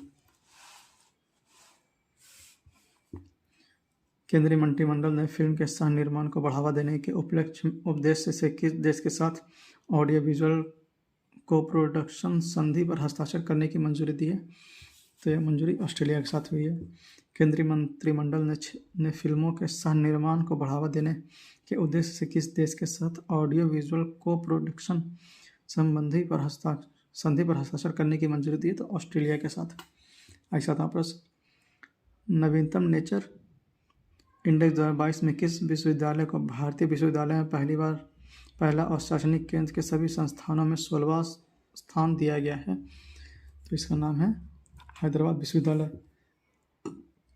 केंद्रीय मंत्रिमंडल ने फिल्म के सह निर्माण को बढ़ावा देने के उद्देश्य से किस देश के साथ ऑडियो विजुअल को प्रोडक्शन संधि पर हस्ताक्षर करने की मंजूरी दी है? तो यह मंजूरी ऑस्ट्रेलिया के साथ हुई है। केंद्रीय मंत्रिमंडल ने फिल्मों के सह निर्माण को बढ़ावा देने के उद्देश्य से किस देश के साथ ऑडियो विजुअल को प्रोडक्शन संधि पर हस्ताक्षर करने की मंजूरी दी है? तो ऑस्ट्रेलिया के साथ। ऐसा था प्रश्न। नवीनतम नेचर इंडेक्स 2022 में किस विश्वविद्यालय को भारतीय विश्वविद्यालय में पहला और शैक्षणिक केंद्र के सभी संस्थानों में 16वां स्थान दिया गया है? तो इसका नाम है हैदराबाद विश्वविद्यालय।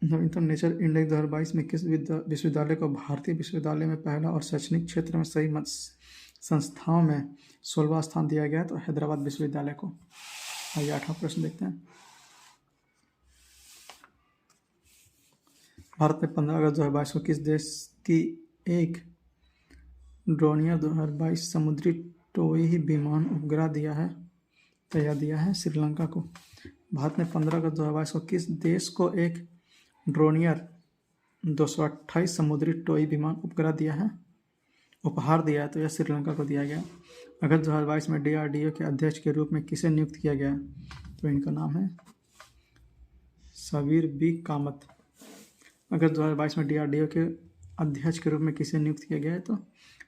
नवीनतम नेचर इंडेक्स 2022 में किस विश्वविद्यालय को भारतीय विश्वविद्यालय में पहला और शैक्षणिक क्षेत्र में सही संस्थाओं में 16वां स्थान दिया गया है? तो हैदराबाद विश्वविद्यालय को। आइए 8वां प्रश्न देखते हैं। भारत ने 15 अगस्त 2022 को किस देश की एक ड्रोनियर 2022 समुद्री टोई विमान उपग्रह दिया है? तो यह दिया है श्रीलंका को। भारत ने 15 अगस्त 2022 को किस देश को एक ड्रोनियर 228 समुद्री टोई विमान उपग्रह उपहार दिया है? तो यह श्रीलंका को दिया गया। अगस्त 2022 में DRDO के अध्यक्ष के रूप में किसे नियुक्त किया गया? तो इनका नाम है सबीर बी कामत। अगस्त 2022 में DRDO के अध्यक्ष के रूप में किसे नियुक्त किया गया है? तो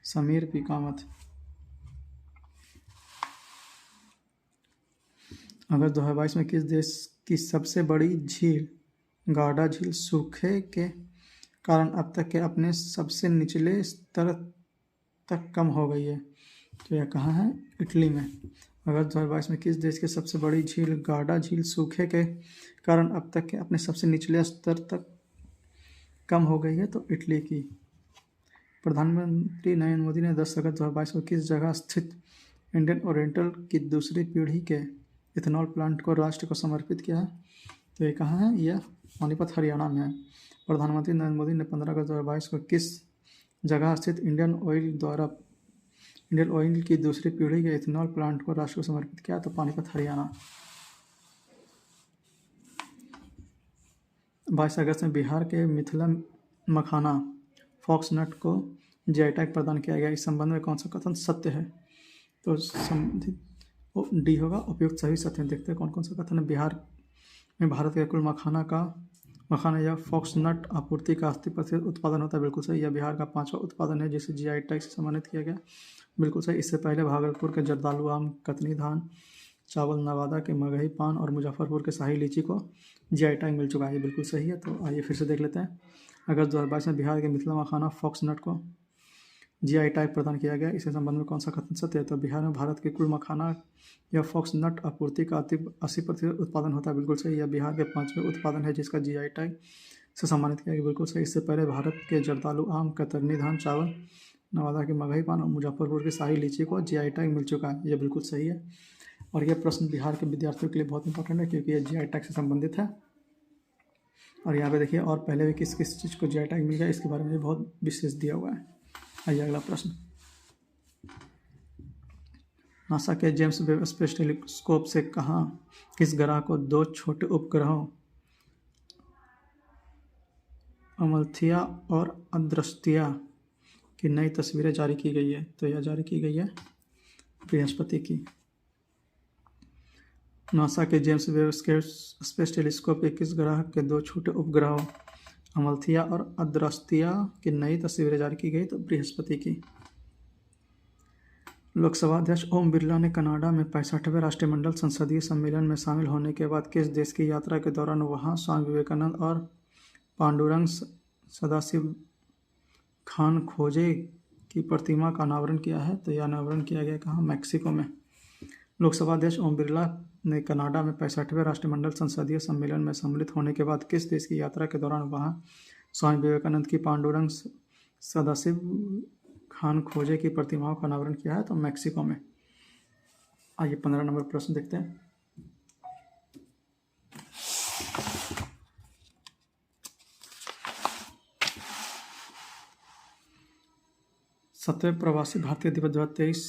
समीर बी कामत। अगस्त 2022 में किस देश की सबसे बड़ी झील गार्डा झील सूखे के कारण अब तक के अपने सबसे निचले स्तर तक कम हो गई है? तो यह कहाँ है? इटली में। अगस्त 2022 में किस देश की सबसे बड़ी झील गार्डा झील सूखे के कारण अब तक के अपने सबसे निचले स्तर तक कम हो गई है? तो इटली की। प्रधानमंत्री नरेंद्र मोदी ने 10 अगस्त 2022 को किस जगह स्थित इंडियन ओरिएंटल की दूसरी पीढ़ी के इथेनॉल प्लांट को राष्ट्र को समर्पित किया है? तो ये कहाँ है? यह पानीपत हरियाणा में है। प्रधानमंत्री नरेंद्र मोदी ने 15 अगस्त 2022 को किस जगह स्थित इंडियन ऑयल की दूसरी पीढ़ी के इथेनॉल प्लांट को राष्ट्र को समर्पित किया? तो पानीपत हरियाणा। 22 अगस्त में बिहार के मिथिला मखाना फॉक्सनट को GI टैग प्रदान किया गया। इस संबंध में कौन सा कथन सत्य है? तो संबंधित डी होगा उपयुक्त सभी सत्य। देखते हैं कौन कौन सा कथन है। बिहार में भारत के कुल मखाना या फॉक्सनट आपूर्ति का 80% उत्पादन होता है, बिल्कुल सही। यह बिहार का 5वां उत्पादन है जिसे जीआई टैग से सम्मानित किया गया, बिल्कुल सही। इससे पहले भागलपुर के जर्दालू आम, कतनी धान, चावल, नवादा के मगही पान और मुजफ्फरपुर के शाही लीची को जीआई टैग मिल चुका है, ये बिल्कुल सही है। तो आइए फिर से देख लेते हैं। अगस्त 2022 में बिहार के मिथिला मखाना फॉक्सनट को जीआई टैग प्रदान किया गया, इसके संबंध में कौन सा कथन सत्य है? तो बिहार में भारत के कुल मखाना या फॉक्सनट आपूर्ति का 80% उत्पादन होता है, बिल्कुल सही। यह बिहार के 5वें उत्पादन है जिसका जीआई टैग से सम्मानित किया गया, बिल्कुल सही। इससे पहले भारत के जर्दालू आम, कतरनी धान, चावल, नवादा के मगही पान और मुजफ्फरपुर की शाही लीची को जीआई टैग मिल चुका है, यह बिल्कुल सही है। और यह प्रश्न बिहार के विद्यार्थियों के लिए बहुत इंपॉर्टेंट है क्योंकि यह जीआई टैग से संबंधित है। और यहाँ पे देखिए और पहले भी किस किस चीज़ को जीआई टैग मिल गया इसके बारे में बहुत विशेष दिया हुआ है। आइए अगला प्रश्न। नासा के जेम्स वेब स्पेस टेलीस्कोप से कहाँ किस ग्रह को 2 छोटे उपग्रहों अमल्थिया और अदृष्टिया की नई तस्वीरें जारी की गई है? तो यह जारी की गई है बृहस्पति की। नासा के जेम्स वेब स्पेस टेलीस्कोप के किस ग्रह के 2 छोटे उपग्रहों अमल्थिया और अदृष्टिया की नई तस्वीरें जारी की गई? तो बृहस्पति की। लोकसभा अध्यक्ष ओम बिरला ने कनाडा में 65वें राष्ट्रमंडल संसदीय सम्मेलन में शामिल होने के बाद किस देश की यात्रा के दौरान वहां स्वामी विवेकानंद और पांडुरंग सदाशिव खान खोजे की प्रतिमा का अनावरण किया है? तो यह अनावरण किया गया कहाँ? मैक्सिको में। लोकसभा अध्यक्ष ओम बिरला ने कनाडा में 65वें राष्ट्रमंडल संसदीय सम्मेलन में सम्मिलित होने के बाद किस देश की यात्रा के दौरान वहां स्वामी विवेकानंद की पांडुरंग सदाशिव खान खोजे की प्रतिमाओं का अनावरण किया है? तो मैक्सिको में। आइए 15 नंबर प्रश्न देखते हैं। सत्रहवें प्रवासी भारतीय दिवस 2023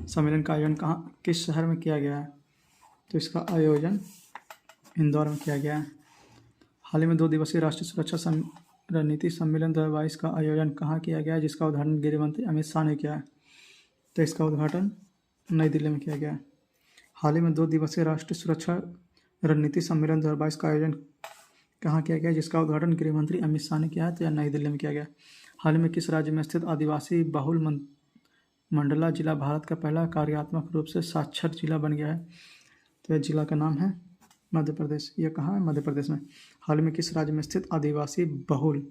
सम्मेलन का आयोजन कहाँ किस शहर में किया गया है? तो इसका आयोजन इंदौर में किया गया है। हाल ही में 2 दिवसीय राष्ट्रीय सुरक्षा रणनीति सम्मेलन 2022 का आयोजन कहाँ किया गया है जिसका उद्घाटन गृह मंत्री अमित शाह ने किया है? तो इसका उद्घाटन नई दिल्ली में किया गया है। हाल ही में 2 दिवसीय राष्ट्रीय सुरक्षा रणनीति सम्मेलन 2022 का आयोजन कहाँ किया गया जिसका उद्घाटन गृह मंत्री अमित शाह ने किया है? तो यह नई दिल्ली में किया गया। हाल ही में किस राज्य में स्थित आदिवासी बहुल मंडला जिला भारत का पहला कार्यात्मक रूप से साक्षर जिला बन गया है? तो यह जिला का नाम है मध्य प्रदेश। यह कहाँ है? मध्य प्रदेश में। हाल में किस राज्य में स्थित आदिवासी बहुल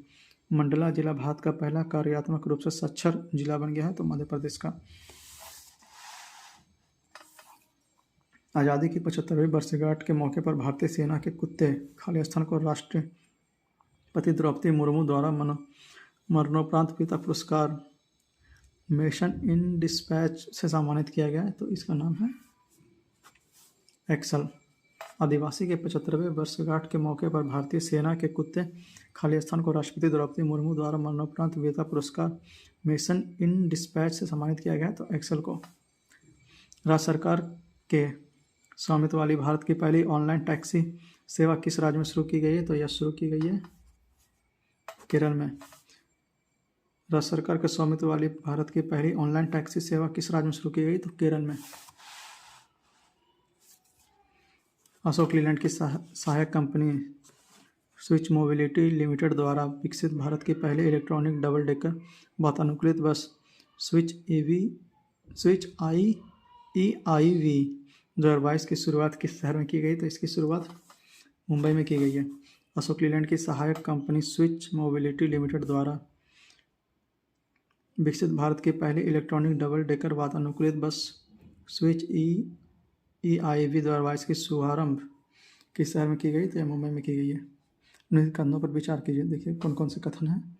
मंडला जिला भारत का पहला कार्यात्मक रूप से साक्षर जिला बन गया है? तो मध्य प्रदेश का। आज़ादी की 75वीं वर्षगांठ के मौके पर भारतीय सेना के कुत्ते खाली स्थान को राष्ट्रपति द्रौपदी मुर्मू द्वारा मरणोपरांत वीरता पुरस्कार मिशन इन डिस्पैच से सम्मानित किया गया है। तो इसका नाम है एक्सल। आदिवासी के 75वें वर्षगांठ के मौके पर भारतीय सेना के कुत्ते खाली स्थान को राष्ट्रपति द्रौपदी मुर्मू द्वारा मरणोपरांत वीरता पुरस्कार मिशन इन डिस्पैच से सम्मानित किया गया। तो एक्सल को। राज्य सरकार के स्वामित्व वाली भारत की पहली ऑनलाइन टैक्सी सेवा किस राज्य में शुरू की गई है? तो यह शुरू की गई है केरल में। राज्य सरकार के स्वामित्व वाली भारत की पहली ऑनलाइन टैक्सी सेवा किस राज्य में शुरू की गई? तो केरल में। अशोक लीलैंड की सहायक कंपनी स्विच मोबिलिटी लिमिटेड द्वारा विकसित भारत की पहली इलेक्ट्रॉनिक डबल डेकर वातानुकूलित बस स्विच EIV 2022 की शुरुआत किस शहर में की गई? तो इसकी शुरुआत मुंबई में की गई है। अशोक लीलैंड की सहायक कंपनी स्विच मोबिलिटी लिमिटेड द्वारा विकसित भारत की पहली इलेक्ट्रॉनिक डबल डेकर वातानुकूलित बस स्विच EIV 2022 की शुभारंभ किस शहर में की गई? तो यह मुंबई में की गई है। निम्न कथनों पर विचार कीजिए। देखिए कौन कौन से कथन हैं।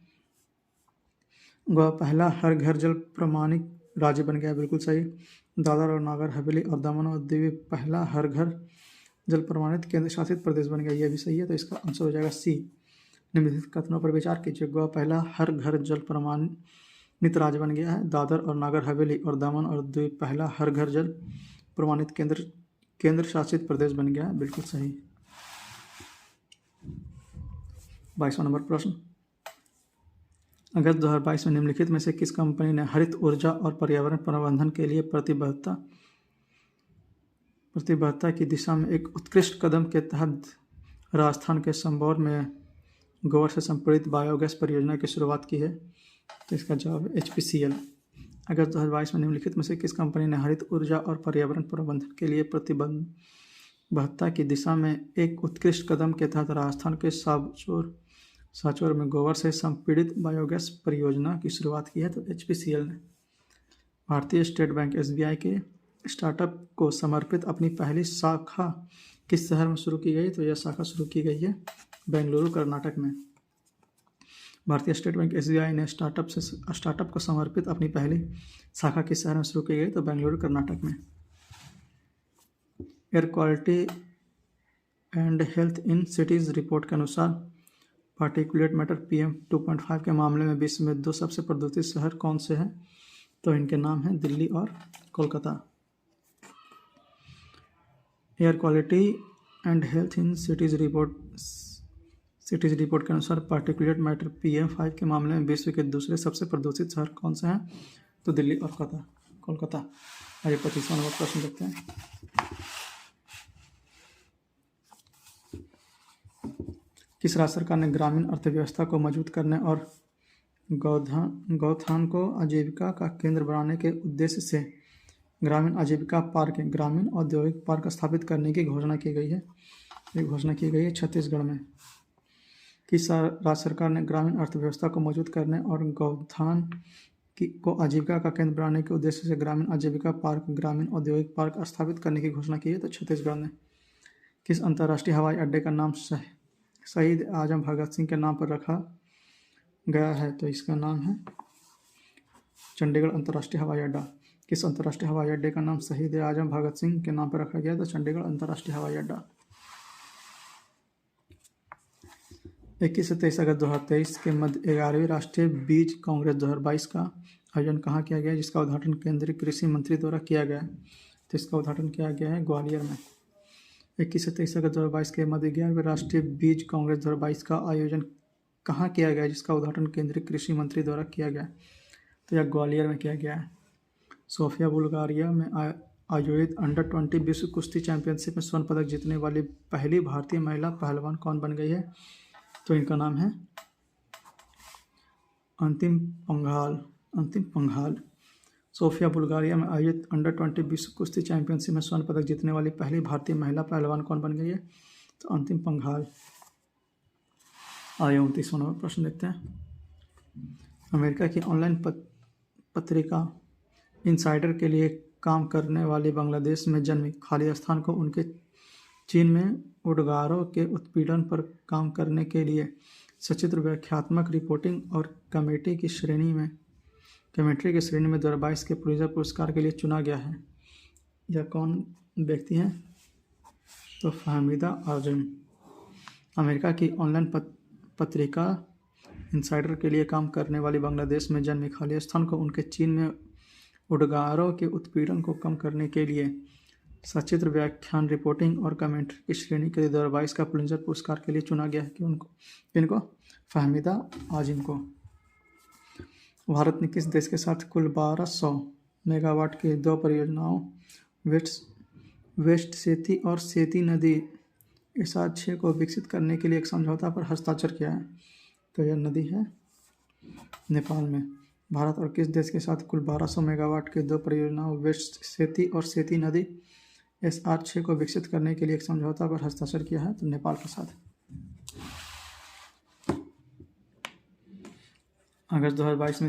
गोवा पहला हर घर जल प्रमाणित राज्य बन गया, बिल्कुल सही। दादर और नागर हवेली और दमन और दीव पहला हर घर जल प्रमाणित केंद्र शासित प्रदेश बन गया, यह भी सही है। तो इसका आंसर हो जाएगा सी। निम्नलिखित कथनों पर विचार कीजिए। गोवा पहला हर घर जल प्रमाणित राज्य बन गया है। दादर और नागर हवेली और दमन और दीव पहला हर घर जल प्रमाणित केंद्र शासित प्रदेश बन गया है, बिल्कुल सही। 22वां नंबर प्रश्न। अगस्त 2022 में निम्नलिखित में से किस कंपनी ने हरित ऊर्जा और पर्यावरण प्रबंधन के लिए प्रतिबद्धता की दिशा में एक उत्कृष्ट कदम के तहत राजस्थान के संभौर में गोबर से संपीड़ित बायोगैस परियोजना की शुरुआत की है? तो इसका जवाब है HPCL। अगस्त 2022 में निम्नलिखित में से किस कंपनी ने हरित ऊर्जा और पर्यावरण प्रबंधन के लिए प्रतिबद्धता की दिशा में एक उत्कृष्ट कदम के तहत राजस्थान के सांचौर में गोबर से संपीड़ित बायोगैस परियोजना की शुरुआत की है? तो HPCL ने। भारतीय स्टेट बैंक SBI के स्टार्टअप को समर्पित अपनी पहली शाखा किस शहर में शुरू की गई? तो यह शाखा शुरू की गई है बेंगलुरु, कर्नाटक में। भारतीय स्टेट बैंक SBI ने स्टार्टअप को समर्पित अपनी पहली शाखा किस शहर में शुरू की गई? तो बेंगलुरु, कर्नाटक में। Air quality and health in cities report के अनुसार पार्टिकुलेट मैटर PM 2.5 के मामले में विश्व में 2 सबसे प्रदूषित शहर कौन से हैं? तो इनके नाम हैं दिल्ली और Kolkata. Air quality and health in cities report के अनुसार पार्टिकुलेट मैटर PM 5 के मामले में विश्व के दूसरे सबसे प्रदूषित शहर कौन से हैं? तो दिल्ली और कोलकाता। आइए 25वां नंबर प्रश्न देखते हैं। किस राज्य सरकार ने ग्रामीण अर्थव्यवस्था को मजबूत करने और गौठान को आजीविका का केंद्र बनाने के उद्देश्य से ग्रामीण आजीविका पार्क, ग्रामीण औद्योगिक पार्क स्थापित करने की घोषणा की गई है? ये घोषणा की गई है छत्तीसगढ़ में। किस राज्य सरकार ने ग्रामीण अर्थव्यवस्था को मजबूत करने और गौठान को आजीविका का केंद्र बनाने के उद्देश्य से ग्रामीण आजीविका पार्क, ग्रामीण औद्योगिक पार्क स्थापित करने की घोषणा की है? तो छत्तीसगढ़ ने। किस अंतर्राष्ट्रीय हवाई अड्डे का नाम शहीद आजम भगत सिंह के नाम पर रखा गया है? तो इसका नाम है चंडीगढ़ अंतर्राष्ट्रीय हवाई अड्डा। किस अंतर्राष्ट्रीय हवाई अड्डे का नाम शहीद आजम भगत सिंह के नाम पर रखा गया? तो चंडीगढ़ अंतर्राष्ट्रीय हवाई अड्डा। 21 से 23 अगस्त 2023 के मध्य 11वीं राष्ट्रीय बीज कांग्रेस 2022 का आयोजन कहाँ किया गया, जिसका उद्घाटन केंद्रीय कृषि मंत्री द्वारा किया गया है? तो इसका उद्घाटन किया गया है ग्वालियर में। 21 से 23 अगस्त 2022 के मध्य 11वीं राष्ट्रीय बीज कांग्रेस 2022 का आयोजन कहाँ किया गया, जिसका उद्घाटन केंद्रीय कृषि मंत्री द्वारा किया गया? तो यह ग्वालियर में किया गया है। सोफिया बुल्गारिया में आयोजित अंडर-20 विश्व कुश्ती चैंपियनशिप में स्वर्ण पदक जीतने वाली पहली भारतीय महिला पहलवान कौन बन गई है? तो इनका नाम है अंतिम पंघाल। सोफिया बुल्गारिया में आयोजित अंडर-20 विश्व कुश्ती चैंपियनशिप में स्वर्ण पदक जीतने वाली पहली भारतीय महिला पहलवान कौन बन गई है? तो अंतिम पंघाल। आइए 29वां नंबर प्रश्न देखते हैं। अमेरिका की ऑनलाइन पत्रिका इनसाइडर के लिए काम करने वाली बांग्लादेश में जन्मी खाली स्थान को उनके चीन में उद्गारों के उत्पीड़न पर काम करने के लिए सचित्र व्याख्यात्मक रिपोर्टिंग और कमेंट्री की श्रेणी में 2022 के पुलित्जर पुरस्कार के लिए चुना गया है। यह कौन व्यक्ति हैं? तो फहमीदा आजम। अमेरिका की ऑनलाइन पत्रिका इनसाइडर के लिए काम करने वाली बांग्लादेश में जन्मी खाली स्थान को उनके चीन में उद्गारों के उत्पीड़न को कम करने के लिए सचित्र व्याख्यान रिपोर्टिंग और कमेंट्री की श्रेणी के लिए 2022 का पुलित्जर पुरस्कार के लिए चुना गया है कि इनको फहमीदा आजिम को। भारत ने किस देश के साथ कुल 1200 मेगावाट की 2 परियोजनाओं वेस्ट सेती और सेती नदी SR6 को विकसित करने के लिए एक समझौता पर हस्ताक्षर किया है? तो यह नदी है नेपाल में। भारत और किस देश के साथ कुल 1200 मेगावाट की 2 परियोजनाओं वेस्ट सेती और सेती नदी SR6 को विकसित करने के लिए एक समझौता पर हस्ताक्षर किया है? तो नेपाल के साथ। अगस्त 2022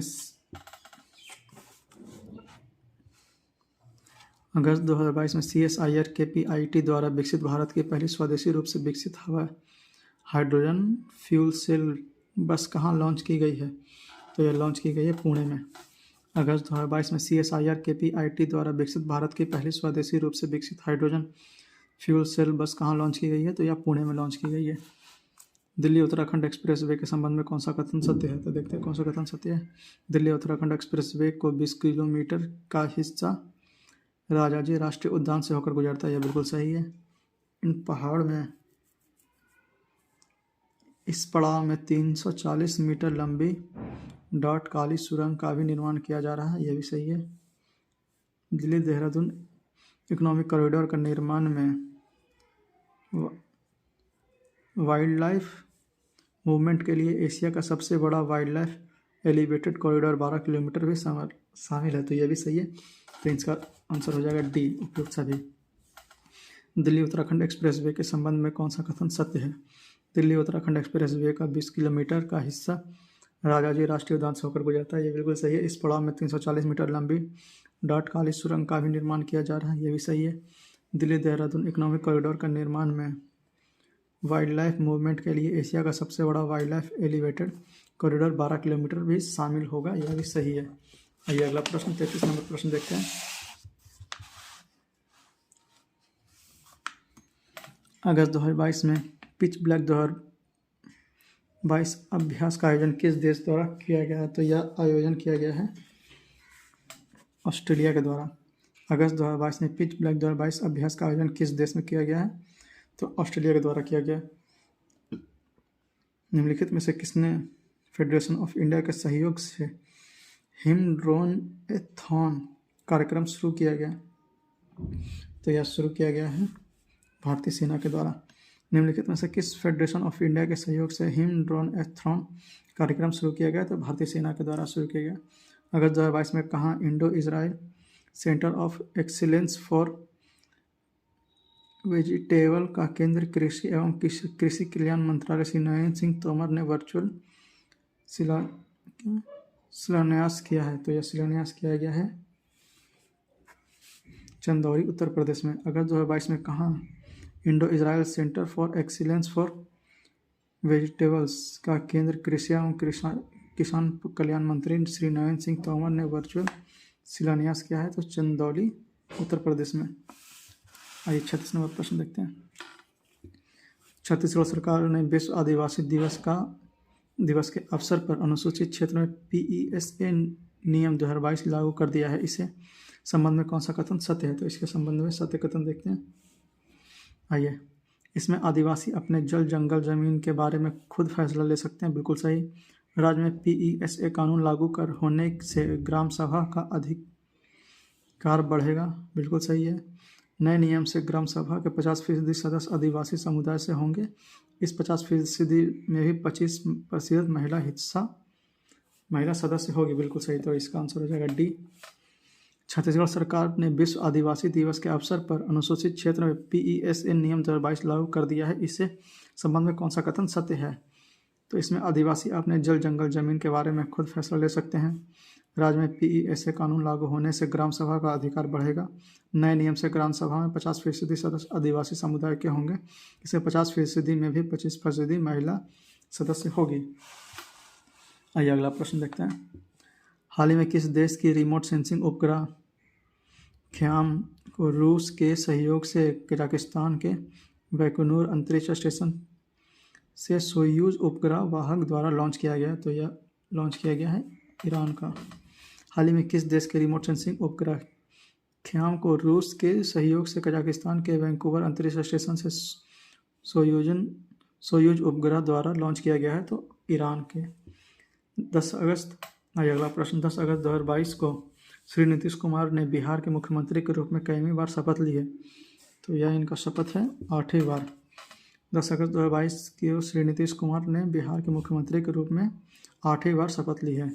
में CSIR KPIT द्वारा विकसित भारत की पहली स्वदेशी रूप से विकसित हाइड्रोजन फ्यूल सेल बस कहाँ लॉन्च की गई है? तो यह लॉन्च की गई है पुणे में। अगस्त 2022 में CSIR KPIT द्वारा विकसित भारत की पहली स्वदेशी रूप से विकसित हाइड्रोजन फ्यूल सेल बस कहाँ लॉन्च की गई है? तो यह पुणे में लॉन्च की गई है। दिल्ली उत्तराखंड एक्सप्रेसवे के संबंध में कौन सा कथन सत्य है? तो देखते हैं कौन सा कथन सत्य है। दिल्ली उत्तराखंड एक्सप्रेसवे को 20 किलोमीटर का हिस्सा राजाजी राष्ट्रीय उद्यान से होकर गुजरता है। यह बिल्कुल सही है। इन इस पड़ाव में 340 मीटर लंबी डॉट काली सुरंग का भी निर्माण किया जा रहा है, यह भी सही है। दिल्ली देहरादून इकोनॉमिक कॉरिडोर का निर्माण में वाइल्ड लाइफ मूवमेंट के लिए एशिया का सबसे बड़ा wild life elevated corridor 12 kilometre भी शामिल है, तो यह भी सही है। तो इसका आंसर हो जाएगा डी, उपयुक्त सभी। दिल्ली उत्तराखंड एक्सप्रेसवे के संबंध में कौन सा कथन सत्य है? दिल्ली उत्तराखंड एक्सप्रेसवे का 20 किलोमीटर का हिस्सा राजाजी राष्ट्रीय उद्यान से होकर गुजरता है, ये बिल्कुल सही है। इस पड़ाव में 340 मीटर लंबी डॉट काली सुरंग का भी निर्माण किया जा रहा है, ये भी सही है। दिल्ली देहरादून इकोनॉमिक कॉरिडोर का निर्माण में वाइल्ड लाइफ मूवमेंट के लिए एशिया का सबसे बड़ा wild life elevated corridor 12 kilometre भी शामिल होगा, यह भी सही है। आइए अगला प्रश्न 33 नंबर प्रश्न देखते हैं। अगस्त 2022 में पिच ब्लैक 2022 अभ्यास का आयोजन किस देश द्वारा किया गया है? तो यह आयोजन किया गया है ऑस्ट्रेलिया के द्वारा। अगस्त 2022 में पिच ब्लैक 2022 अभ्यास का आयोजन किस देश में किया गया है? तो ऑस्ट्रेलिया के द्वारा किया गया। निम्नलिखित में से किसने फेडरेशन ऑफ इंडिया के सहयोग से हिम ड्रोन एथॉन कार्यक्रम शुरू किया गया? तो यह शुरू किया गया है भारतीय सेना के द्वारा। निम्नलिखित में से किस फेडरेशन ऑफ इंडिया के सहयोग से हिम ड्रोन एथॉन कार्यक्रम शुरू किया गया? तो भारतीय सेना के द्वारा शुरू किया गया। अगस्त 2022 में कहाँ Indo Israel centre of excellence for vegetable का केंद्र कृषि एवं कृषि कल्याण मंत्रालय श्री नरेंद्र सिंह तोमर ने वर्चुअल शिलान्यास किया है? तो यह शिलान्यास किया गया है चंदौली उत्तर प्रदेश में। अगस्त 2022 में कहाँ Indo Israel centre for excellence for vegetables का केंद्र कृषि एवं किसान कल्याण मंत्री श्री नरेंद्र सिंह तोमर ने वर्चुअल शिलान्यास किया है? तो चंदौली उत्तर प्रदेश में। आइए 36 नंबर प्रश्न देखते हैं। छत्तीसगढ़ सरकार ने विश्व आदिवासी दिवस के अवसर पर अनुसूचित क्षेत्र में PESA नियम 2022 लागू कर दिया है, इसे संबंध में कौन सा कथन सत्य है? तो इसके संबंध में सत्य कथन देखते हैं। आइए, इसमें आदिवासी अपने जल जंगल जमीन के बारे में खुद फैसला ले सकते हैं, बिल्कुल सही। राज्य में PESA कानून लागू कर होने से ग्राम सभा का अधिकार बढ़ेगा, बिल्कुल सही है। नए नियम से ग्राम सभा के 50% सदस्य आदिवासी समुदाय से होंगे। इस 50% में भी 25% महिला सदस्य होगी, बिल्कुल सही। तो इसका आंसर हो जाएगा डी। छत्तीसगढ़ सरकार ने विश्व आदिवासी दिवस के अवसर पर अनुसूचित क्षेत्र में PESA नियम 2022 लागू कर दिया है, इससे संबंध में कौन सा कथन सत्य है? तो इसमें आदिवासी अपने जल जंगल जमीन के बारे में खुद फैसला ले सकते हैं। राज्य में PESA कानून लागू होने से ग्राम सभा का अधिकार बढ़ेगा। नए नियम से ग्राम सभा में 50% सदस्य आदिवासी समुदाय के होंगे, इससे 50% में भी 25% महिला सदस्य होगी। आइए अगला प्रश्न देखते हैं। हाल ही में किस देश की रिमोट सेंसिंग उपग्रह ख्याम को रूस के सहयोग से कजाकिस्तान के बैकोनूर अंतरिक्ष स्टेशन से सोयूज उपग्रह वाहक द्वारा लॉन्च किया गया? तो यह लॉन्च किया गया है ईरान का। हाल ही में किस देश के रिमोट सेंसिंग उपग्रह ख्याम को रूस के सहयोग से कजाकिस्तान के वैंकूवर अंतरिक्ष स्टेशन से सोयूज उपग्रह द्वारा लॉन्च किया गया है? तो ईरान के। 10 अगस्त अगला प्रश्न 10 अगस्त 2022 को श्री नीतीश कुमार ने बिहार के मुख्यमंत्री के रूप में कईवीं बार शपथ ली है? तो यह इनका शपथ है 8वीं बार। 10 अगस्त 2022 को श्री नीतीश कुमार ने बिहार के मुख्यमंत्री के रूप में 8वीं बार शपथ ली है।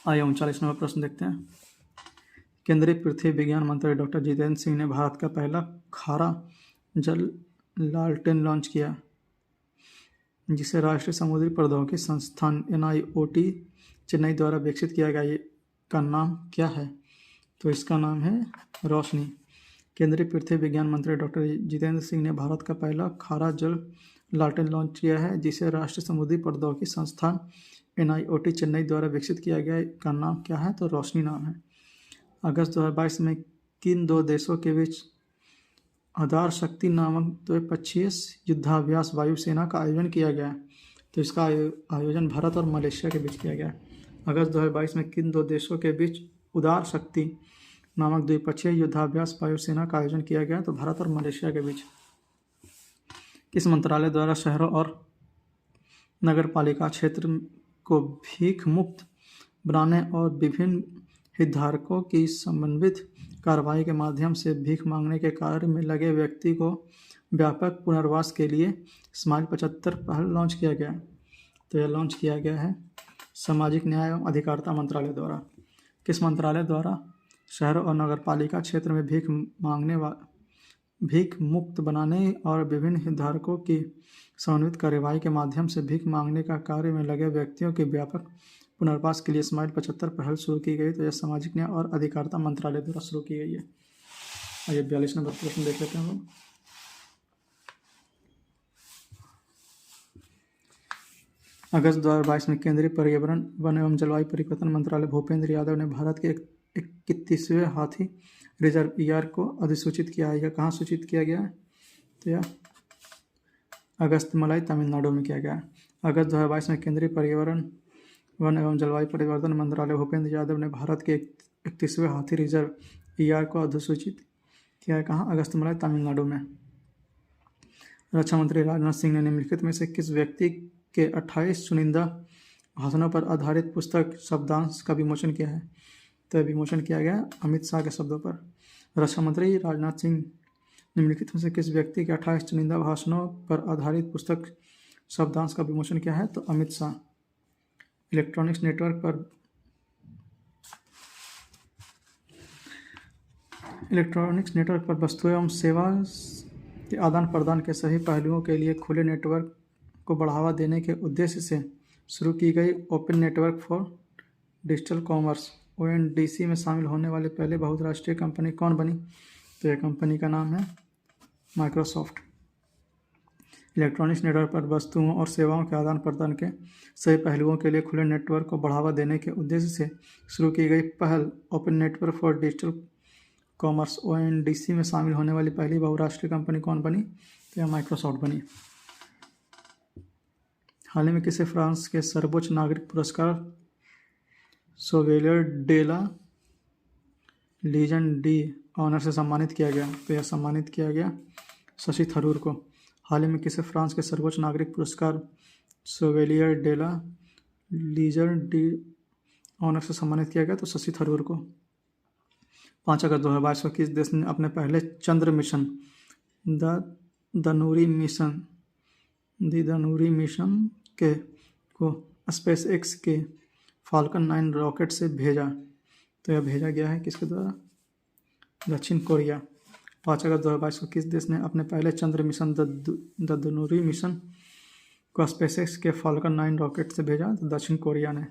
आइए 39 नंबर प्रश्न देखते हैं। केंद्रीय पृथ्वी विज्ञान मंत्री डॉक्टर जितेंद्र सिंह ने भारत का पहला खारा जल लालटेन लॉन्च किया, जिसे राष्ट्रीय समुद्री प्रौद्योगिकी संस्थान NIOT चेन्नई द्वारा विकसित किया गया का नाम क्या है? तो इसका नाम है रोशनी। केंद्रीय पृथ्वी विज्ञान मंत्री डॉक्टर जितेंद्र सिंह ने भारत का पहला खारा जल लालटेन लॉन्च किया है, जिसे राष्ट्रीय समुद्री प्रौद्योगिकी संस्थान NIOT चेन्नई द्वारा विकसित किया गया का नाम क्या है? तो रोशनी नाम है। अगस्त 2022 में किन दो देशों के बीच आधार शक्ति नामक द्विपक्षीय युद्धाभ्यास वायुसेना का आयोजन किया गया? तो इसका आयोजन भारत और मलेशिया के बीच किया गया। अगस्त 2022 में किन दो देशों के बीच उदार शक्ति नामक द्विपक्षीय युद्धाभ्यास वायुसेना का आयोजन किया गया? तो भारत और मलेशिया के बीच। किस मंत्रालय द्वारा शहरों और नगर पालिका क्षेत्र को भीख मुक्त बनाने और विभिन्न हितधारकों की समन्वित कार्रवाई के माध्यम से भीख मांगने के कार्य में लगे व्यक्ति को व्यापक पुनर्वास के लिए स्माइल 75 पहल लॉन्च किया गया। तो यह लॉन्च किया गया है सामाजिक न्याय एवं अधिकारिता मंत्रालय द्वारा। किस मंत्रालय द्वारा? शहरों और नगर पालिका क्षेत्र में भीख मुक्त बनाने और विभिन्न हितधारकों की समन्वित कार्यवाही के माध्यम से भीख मांगने का कार्य में लगे व्यक्तियों के व्यापक पुनर्वास के लिए स्माइल 75 पहल शुरू की गई। तो यह सामाजिक न्याय और अधिकारिता मंत्रालय द्वारा शुरू की गई है। आइए 42 नंबर प्रश्न देख लेते हैं हम लोग। अगस्त 2022 में केंद्रीय पर्यावरण वन एवं जलवायु परिवर्तन मंत्रालय भूपेंद्र यादव ने भारत के 31वें हाथी रिजर्व ईआर को अधिसूचित किया है। यह कहाँ सूचित किया गया है? तो यह अगस्तमलाई तमिलनाडु में किया गया है। अगस्त 2022 में केंद्रीय पर्यावरण वन एवं जलवायु परिवर्तन मंत्रालय भूपेंद्र यादव ने भारत के 31वें हाथी रिजर्व ईआर को अधिसूचित किया है। कहाँ? अगस्तमलाई तमिलनाडु में। रक्षा मंत्री राजनाथ सिंह ने निम्नलिखित में से किस व्यक्ति के 28 चुनिंदा भाषणों पर आधारित पुस्तक शब्दांश का विमोचन किया है? तो विमोचन किया गया अमित शाह के शब्दों पर। रक्षा मंत्री राजनाथ सिंह निम्नलिखित में से किस व्यक्ति के 28 चुनिंदा भाषणों पर आधारित पुस्तक शब्दांश का विमोचन किया है? तो अमित शाह। इलेक्ट्रॉनिक्स नेटवर्क पर वस्तु एवं सेवा के आदान प्रदान के सभी पहलुओं के लिए खुले नेटवर्क को बढ़ावा देने के उद्देश्य से शुरू की गई open network for digital commerce ONDC में शामिल होने वाली पहले बहुराष्ट्रीय कंपनी कौन बनी? तो यह कंपनी का नाम है माइक्रोसॉफ्ट। इलेक्ट्रॉनिक्स नेटवर्क पर वस्तुओं और सेवाओं के आदान प्रदान के सभी पहलुओं के लिए खुले नेटवर्क को बढ़ावा देने के उद्देश्य से शुरू की गई पहल open network for digital commerce ONDC में शामिल होने वाली पहली बहुराष्ट्रीय कंपनी कौन बनी? तो यह माइक्रोसॉफ्ट बनी। हाल ही में किसे फ्रांस के सर्वोच्च नागरिक पुरस्कार Chevalier de la Legion d' Honneur से सम्मानित किया गया? तो यह सम्मानित किया गया शशि थरूर को। हाल ही में किसे फ्रांस के सर्वोच्च नागरिक पुरस्कार Chevalier de la Legion d' Honneur से सम्मानित किया गया? तो शशि थरूर को। 5 अगस्त 2022 को किस देश ने अपने पहले चंद्र मिशन धनुरी मिशन को स्पेस एक्स के फाल्कन 9 रॉकेट से भेजा? तो यह भेजा गया है किसके द्वारा? दक्षिण कोरिया। 5 अगस्त 2022 को किस देश ने अपने पहले चंद्र मिशन धनुरी मिशन को स्पेस एक्स के फाल्कन 9 रॉकेट से भेजा? तो दक्षिण कोरिया ने।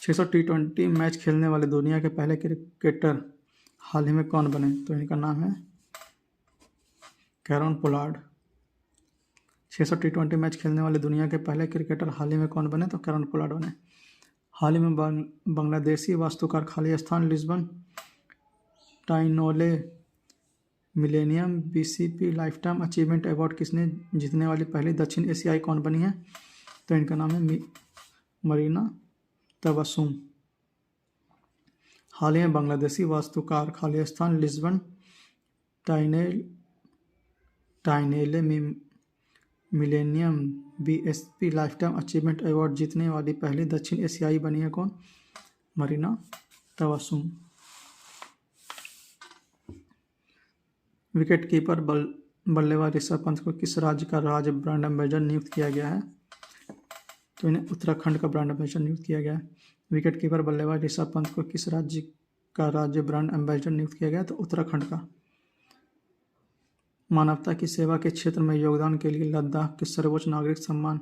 600 T20 मैच खेलने वाले दुनिया के पहले क्रिकेटर हाल ही में कौन बने? तो इनका नाम है कैरन पोलार्ड। 600 T20 मैच खेलने वाले दुनिया के पहले क्रिकेटर हाल ही में कौन बने? तो कैरन पोलार्ड बने। हाल ही में बांग्लादेशी वास्तुकार खालिस्तान Lisbon Triennale millennium BCP lifetime achievement award किसने जीतने वाली पहली दक्षिण एशियाई कौन बनी है? तो इनका नाम है मरीना तबस्सुम। हाल ही में बांग्लादेशी वास्तुकार खालिस्तान Lisbon Triennale millennium BSP lifetime achievement award जीतने वाली पहली दक्षिण एशियाई बनी है कौन? मरीना तबस्सुम। विकेट कीपर बल्लेबाज ऋषभ पंत को किस राज्य का राज्य ब्रांड एम्बेसडर नियुक्त किया गया है? तो इन्हें उत्तराखंड का ब्रांड एम्बेसडर नियुक्त किया गया है। विकेट कीपर बल्लेबाज ऋषभ पंत को किस राज्य का राज्य ब्रांड एम्बेसडर नियुक्त किया गया? तो उत्तराखंड का। मानवता की सेवा के क्षेत्र में योगदान के लिए लद्दाख के सर्वोच्च नागरिक सम्मान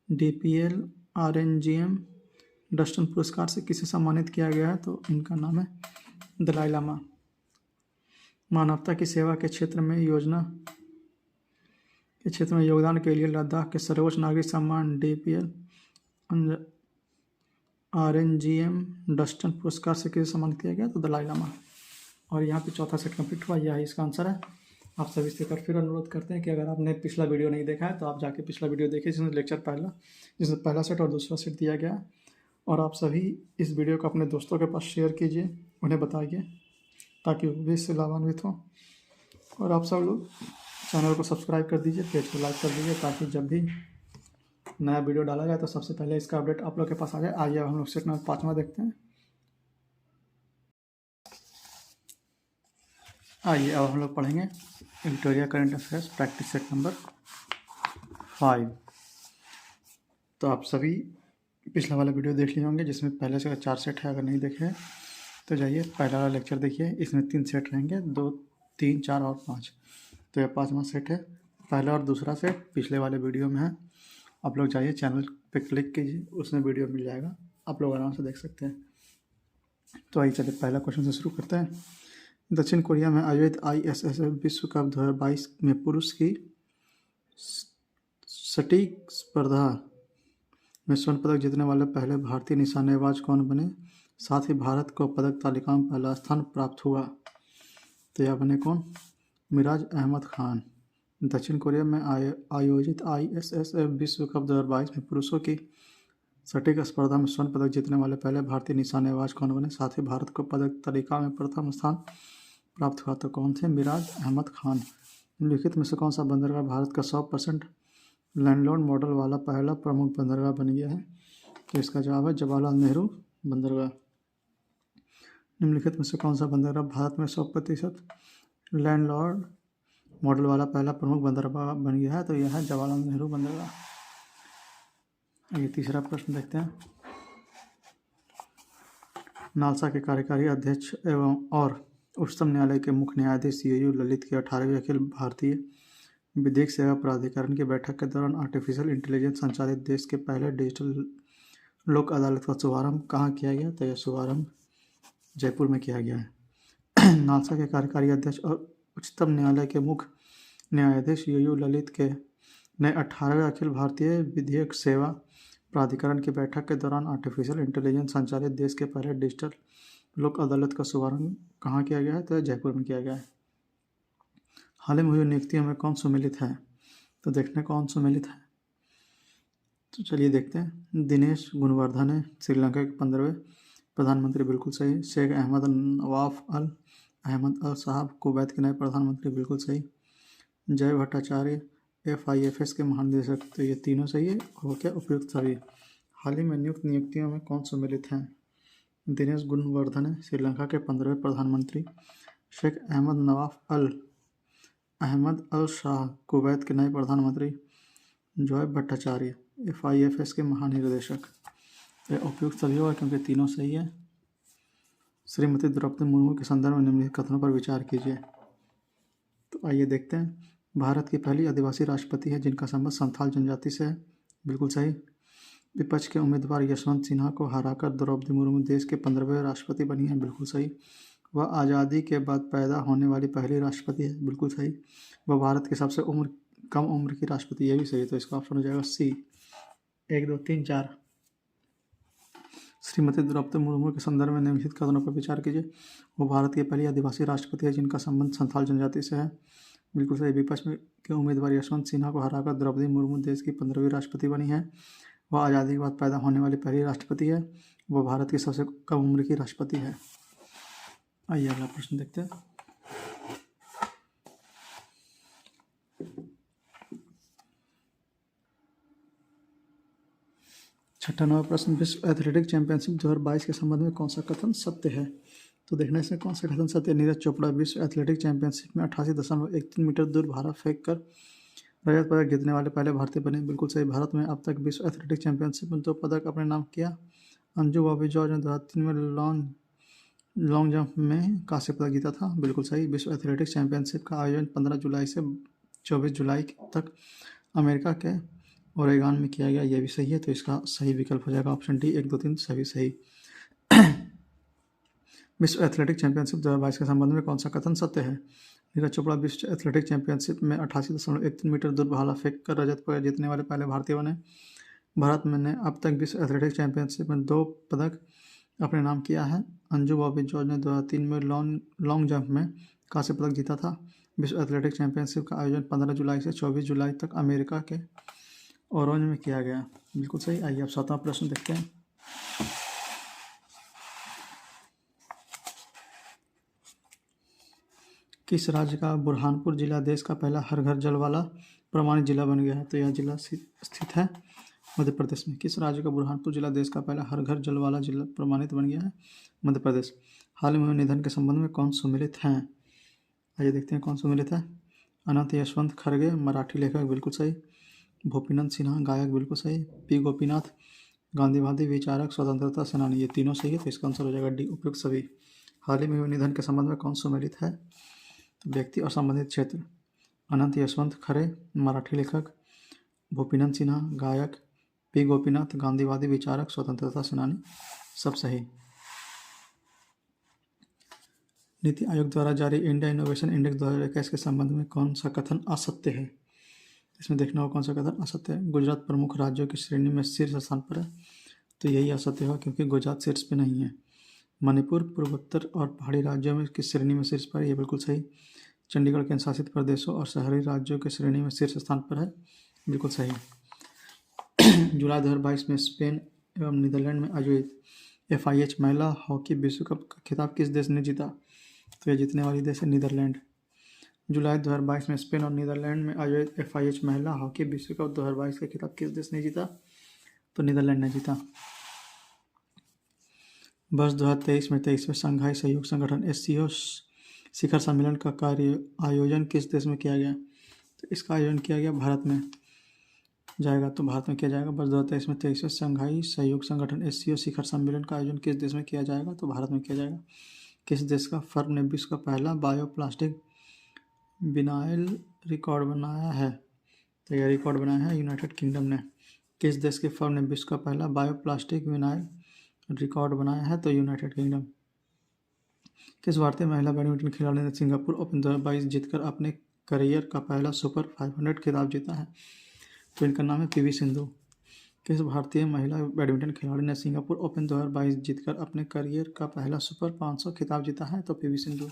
DPL RNGM डस्टन पुरस्कार से किसे सम्मानित किया गया है? तो इनका नाम है दलाई लामा। मानवता की सेवा के क्षेत्र में योगदान के लिए लद्दाख के सर्वोच्च नागरिक सम्मान DPL RNGM डस्टन पुरस्कार से किसे सम्मानित किया गया? तो दलाई लामा। और यहाँ पे चौथा सेट कंप्लीट हुआ, यही इसका आंसर है। आप सभी से फिर अनुरोध करते हैं कि अगर आपने पिछला वीडियो नहीं देखा है तो आप जाके पिछला वीडियो देखिए जिसमें पहला सेट और दूसरा सेट दिया गया है। और आप सभी इस वीडियो को अपने दोस्तों के पास शेयर कीजिए, उन्हें बताइए ताकि वो भी इससे लाभान्वित हों। और आप सब लोग चैनल को सब्सक्राइब कर दीजिए, पेज को लाइक कर दीजिए, ताकि जब भी नया वीडियो डाला जाए तो सबसे पहले इसका अपडेट आप लोग के पास आ जाए। आइए अब हम लोग सेट नंबर 5वां देखते हैं। आइए अब हम लोग पढ़ेंगे Victoria current affairs practice set number 5। तो आप सभी पिछला वाला वीडियो देख लिए होंगे, जिसमें पहले से 4 सेट है। अगर नहीं देखे हैं तो जाइए पहला वाला लेक्चर देखिए। इसमें 3 सेट रहेंगे, 2, 3, 4 और 5। तो यह 5वां सेट है। पहला और दूसरा सेट पिछले वाले वीडियो में है। आप लोग जाइए चैनल पे क्लिक कीजिए, उसमें वीडियो मिल जाएगा, आप लोग आराम से देख सकते हैं। तो आइए चलिए पहला क्वेश्चन से शुरू करते हैं। दक्षिण कोरिया में आयोजित ISSF विश्व कप 2022 में पुरुष की सटीक स्पर्धा में स्वर्ण पदक जीतने वाले पहले भारतीय निशानेबाज कौन बने? साथ ही भारत को पदक तालिका में पहला स्थान प्राप्त हुआ। तो यह बने कौन? मिराज अहमद खान। दक्षिण कोरिया में आयोजित ISSF विश्व कप 2022 में पुरुषों की सटीक स्पर्धा में स्वर्ण पदक जीतने वाले पहले भारतीय निशानेबाज कौन बने? साथ ही भारत को पदक तालिका में प्रथम स्थान प्राप्त हुआ। तो कौन थे? मिराज अहमद खान। निम्नलिखित में से कौन सा बंदरगाह भारत का 100% लैंडलॉर्ड मॉडल वाला पहला प्रमुख बंदरगाह बन गया है? तो इसका जवाब है जवाहरलाल नेहरू बंदरगाह। निम्नलिखित में से कौन सा बंदरगाह भारत में 100% लैंडलॉर्ड मॉडल वाला पहला प्रमुख बंदरगाह बन गया है? तो यह है जवाहरलाल नेहरू बंदरगाह। ये तीसरा प्रश्न देखते हैं। नालसा के कार्यकारी अध्यक्ष एवं और उच्चतम न्यायालय के मुख्य न्यायाधीश CAU ललित की 18वीं अखिल भारतीय विधिक सेवा प्राधिकरण की बैठक के दौरान आर्टिफिशियल इंटेलिजेंस संचालित देश के पहले डिजिटल लोक अदालत का शुभारंभ कहाँ किया गया? तो यह शुभारंभ जयपुर में किया गया है। नालसा के कार्यकारी अध्यक्ष और उच्चतम न्यायालय के मुख्य न्यायाधीश CAU ललित के ने 18वें अखिल भारतीय विधिक सेवा प्राधिकरण की बैठक के दौरान आर्टिफिशियल इंटेलिजेंस संचालित देश के पहले डिजिटल लोक अदालत का शुभारंभ कहाँ किया गया है? तो जयपुर में किया गया है। हाल ही में हुई नियुक्तियों में कौन सम्मिलित है? तो देखने कौन सम्मिलित है। तो चलिए देखते हैं। दिनेश गुणवर्धन है श्रीलंका के 15वें प्रधानमंत्री, बिल्कुल सही। शेख अहमद नवाफ अल अहमद अल साहब कुवैत के नए प्रधानमंत्री, बिल्कुल सही। जय भट्टाचार्य FIFS के महानिदेशक, तो ये तीनों सही है। हो क्या उपयुक्त सभी। हाल ही में नियुक्त नियुक्तियों में कौन सम्मिलित हैं? दिनेश गुणवर्धन है श्रीलंका के 15वें प्रधानमंत्री। शेख अहमद नवाफ अल अहमद अल शाह कुवैत के नए प्रधानमंत्री। जय भट्टाचार्य FIFS के महानिदेशक। यह उपयुक्त सभी होगा क्योंकि तीनों सही है। श्रीमती द्रौपदी मुर्मू के संदर्भ में निम्नलिखित कथनों पर विचार कीजिए। तो आइए देखते हैं। भारत की पहली आदिवासी राष्ट्रपति है जिनका संबंध संथाल जनजाति से है, बिल्कुल सही। विपक्ष के उम्मीदवार यशवंत सिन्हा को हराकर द्रौपदी मुर्मू देश के 15वें राष्ट्रपति बनी है, बिल्कुल सही। वह आज़ादी के बाद पैदा होने वाली पहली राष्ट्रपति है, बिल्कुल सही। वह भारत की सबसे कम उम्र की राष्ट्रपति, यह भी सही। तो इसका ऑप्शन हो जाएगा C। 1, 2, 3, 4। श्रीमती द्रौपदी मुर्मू के संदर्भ में निम्नलिखित कथनों पर विचार कीजिए। वो भारत की पहली आदिवासी राष्ट्रपति है जिनका संबंध संथाल जनजाति से है, बिल्कुल सही। विपक्ष के उम्मीदवार यशवंत सिन्हा को हराकर द्रौपदी मुर्मू देश की 15वीं राष्ट्रपति बनी है। वह आज़ादी के बाद पैदा होने वाली पहली राष्ट्रपति है। वह भारत की सबसे कम उम्र की राष्ट्रपति है। आइए अगला प्रश्न देखते हैं। छठा नवा प्रश्न। विश्व एथलेटिक चैंपियनशिप 2022 के संबंध में कौन सा कथन सत्य है? तो देखना इसमें कौन सा कथन सत्य है। नीरज चोपड़ा विश्व एथलेटिक चैंपियनशिप में 88.13 मीटर दूर भाला फेंक कर रजत पदक जीतने वाले पहले भारतीय बने, बिल्कुल सही। भारत में अब तक विश्व एथलेटिक चैंपियनशिप में 2 पदक अपने नाम किया। अंजू बॉबी जॉर्ज ने 2003 में लॉन्ग जंप में कांस्य पदक जीता था, बिल्कुल सही। विश्व एथलेटिक्स चैंपियनशिप का आयोजन 15 जुलाई से 24 जुलाई तक अमेरिका के ओरेगॉन में किया गया, यह भी सही है। तो इसका सही विकल्प हो जाएगा ऑप्शन D। 1, 2, 3 सभी सही। विश्व एथलेटिक चैंपियनशिप 2022 के संबंध में कौन सा कथन सत्य है? नीरज चोपड़ा विश्व एथलेटिक चैंपियनशिप में 88.13 मीटर दूर भाला फेंक कर रजत पदक जीतने वाले पहले भारतीय बने। भारत में ने अब तक विश्व एथलेटिक चैंपियनशिप में 2 पदक अपने नाम किया है। अंजू बॉबी जॉर्ज ने 2003 में लॉन्ग जंप में कांस्य पदक जीता था। विश्व एथलेटिक चैंपियनशिप का आयोजन 15 जुलाई से 24 जुलाई तक अमेरिका के ओरेगॉन में किया गया, बिल्कुल सही। आइए अब 7वां प्रश्न देखते हैं। किस राज्य का बुरहानपुर जिला देश का पहला हर घर जल वाला प्रमाणित जिला बन गया है? तो यह जिला स्थित है मध्य प्रदेश में। किस राज्य का बुरहानपुर जिला देश का पहला हर घर जल वाला जिला प्रमाणित बन गया है? मध्य प्रदेश। हाल ही में निधन के संबंध में कौन सम्मिलित हैं? आइए देखते हैं कौन सम्मिलित है। अनंत यशवंत खड़गे, मराठी लेखक, बिल्कुल सही। भूपिनंद सिन्हा, गायक, बिल्कुल सही। पी गोपीनाथ, गांधीवादी विचारक, स्वतंत्रता सेनानी। ये तीनों सही है, तो इसका आंसर हो जाएगा डी, उपयुक्त सभी। हाल ही में हुए निधन के संबंध में कौन सम्मिलित है? व्यक्ति और संबंधित क्षेत्र। अनंत यशवंत खरे, मराठी लेखक। भूपिनंद सिन्हा, गायक। पी गोपीनाथ, गांधीवादी विचारक, स्वतंत्रता सेनानी। सब सही। नीति आयोग द्वारा जारी इंडिया इनोवेशन इंडेक्स 2021 के संबंध में कौन सा कथन असत्य है? इसमें देखना होगा कौन सा कथन असत्य है। गुजरात प्रमुख राज्यों की श्रेणी में शीर्ष स्थान पर है, तो यही असत्य होगा क्योंकि गुजरात शीर्ष पे नहीं है। मणिपुर पूर्वोत्तर और पहाड़ी राज्यों में किस श्रेणी में शीर्ष पर है? ये बिल्कुल सही। चंडीगढ़ केंद्र शासित प्रदेशों और शहरी राज्यों की श्रेणी में शीर्ष स्थान पर है, बिल्कुल सही। जुलाई 2022 में स्पेन एवं नीदरलैंड में आयोजित FIH महिला हॉकी विश्व कप का खिताब किस देश ने जीता? तो यह जीतने वाली देश है नीदरलैंड। जुलाई 2022 में स्पेन और नीदरलैंड में आयोजित FIH महिला हॉकी विश्व कप 2022 का खिताब किस देश ने जीता? तो नीदरलैंड ने जीता। वर्ष 2023 में 23वें शंघाई सहयोग संगठन SCO शिखर सम्मेलन का कार्य आयोजन किस देश में किया गया? तो इसका आयोजन किया गया भारत में जाएगा, तो भारत में किया जाएगा। वर्ष 2023 में 23वें शंघाई सहयोग संगठन SCO शिखर सम्मेलन का आयोजन किस देश में किया जाएगा? तो भारत में किया जाएगा। किस देश का फर्म ने विश्व का पहला बायोप्लास्टिक विनाइल रिकॉर्ड बनाया है? तो यह रिकॉर्ड बनाया है यूनाइटेड किंगडम ने। किस देश के फर्म ने विश्व का पहला बायोप्लास्टिक विनाइल रिकॉर्ड बनाया है? तो यूनाइटेड किंगडम। किस भारतीय महिला बैडमिंटन खिलाड़ी ने सिंगापुर ओपन 2022 जीतकर अपने करियर का पहला सुपर 500 खिताब जीता है? तो इनका नाम है PV सिंधु। किस भारतीय महिला बैडमिंटन खिलाड़ी ने सिंगापुर ओपन 2022 जीतकर अपने करियर का पहला सुपर 500 खिताब जीता है? तो PV सिंधु।